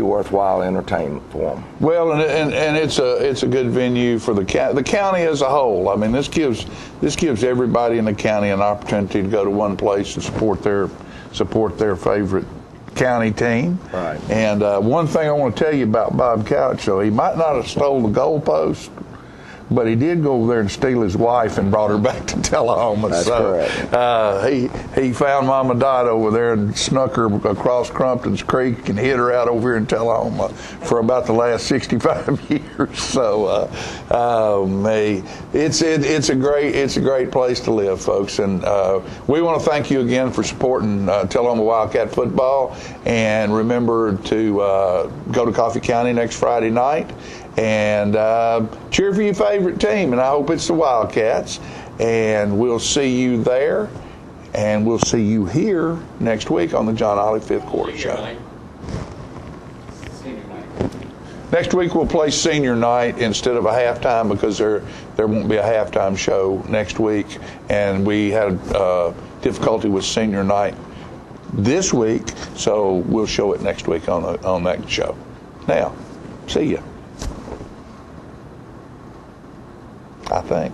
worthwhile entertainment for them. Well, and it's a good venue for the county as a whole. I mean, this gives everybody in the county an opportunity to go to one place and support their favorite county team. Right. And one thing I want to tell you about Bob Couch, though, he might not have stole the goalpost, but he did go over there and steal his wife and brought her back to Tullahoma. That's correct. He found Mama Dot over there and snuck her across Crumpton's Creek and hid her out over here in Tullahoma for about the last 65 years. So, it's a great place to live, folks. And we want to thank you again for supporting Tullahoma Wildcat football. And remember to go to Coffee County next Friday night and cheer for your favorite team, and I hope it's the Wildcats. And we'll see you there, and we'll see you here next week on the John Ollie Fifth Quarter Show. Next week we'll play Senior Night instead of a halftime, because there won't be a halftime show next week, and we had difficulty with Senior Night this week, so we'll show it next week on that show. Now, see ya. I think.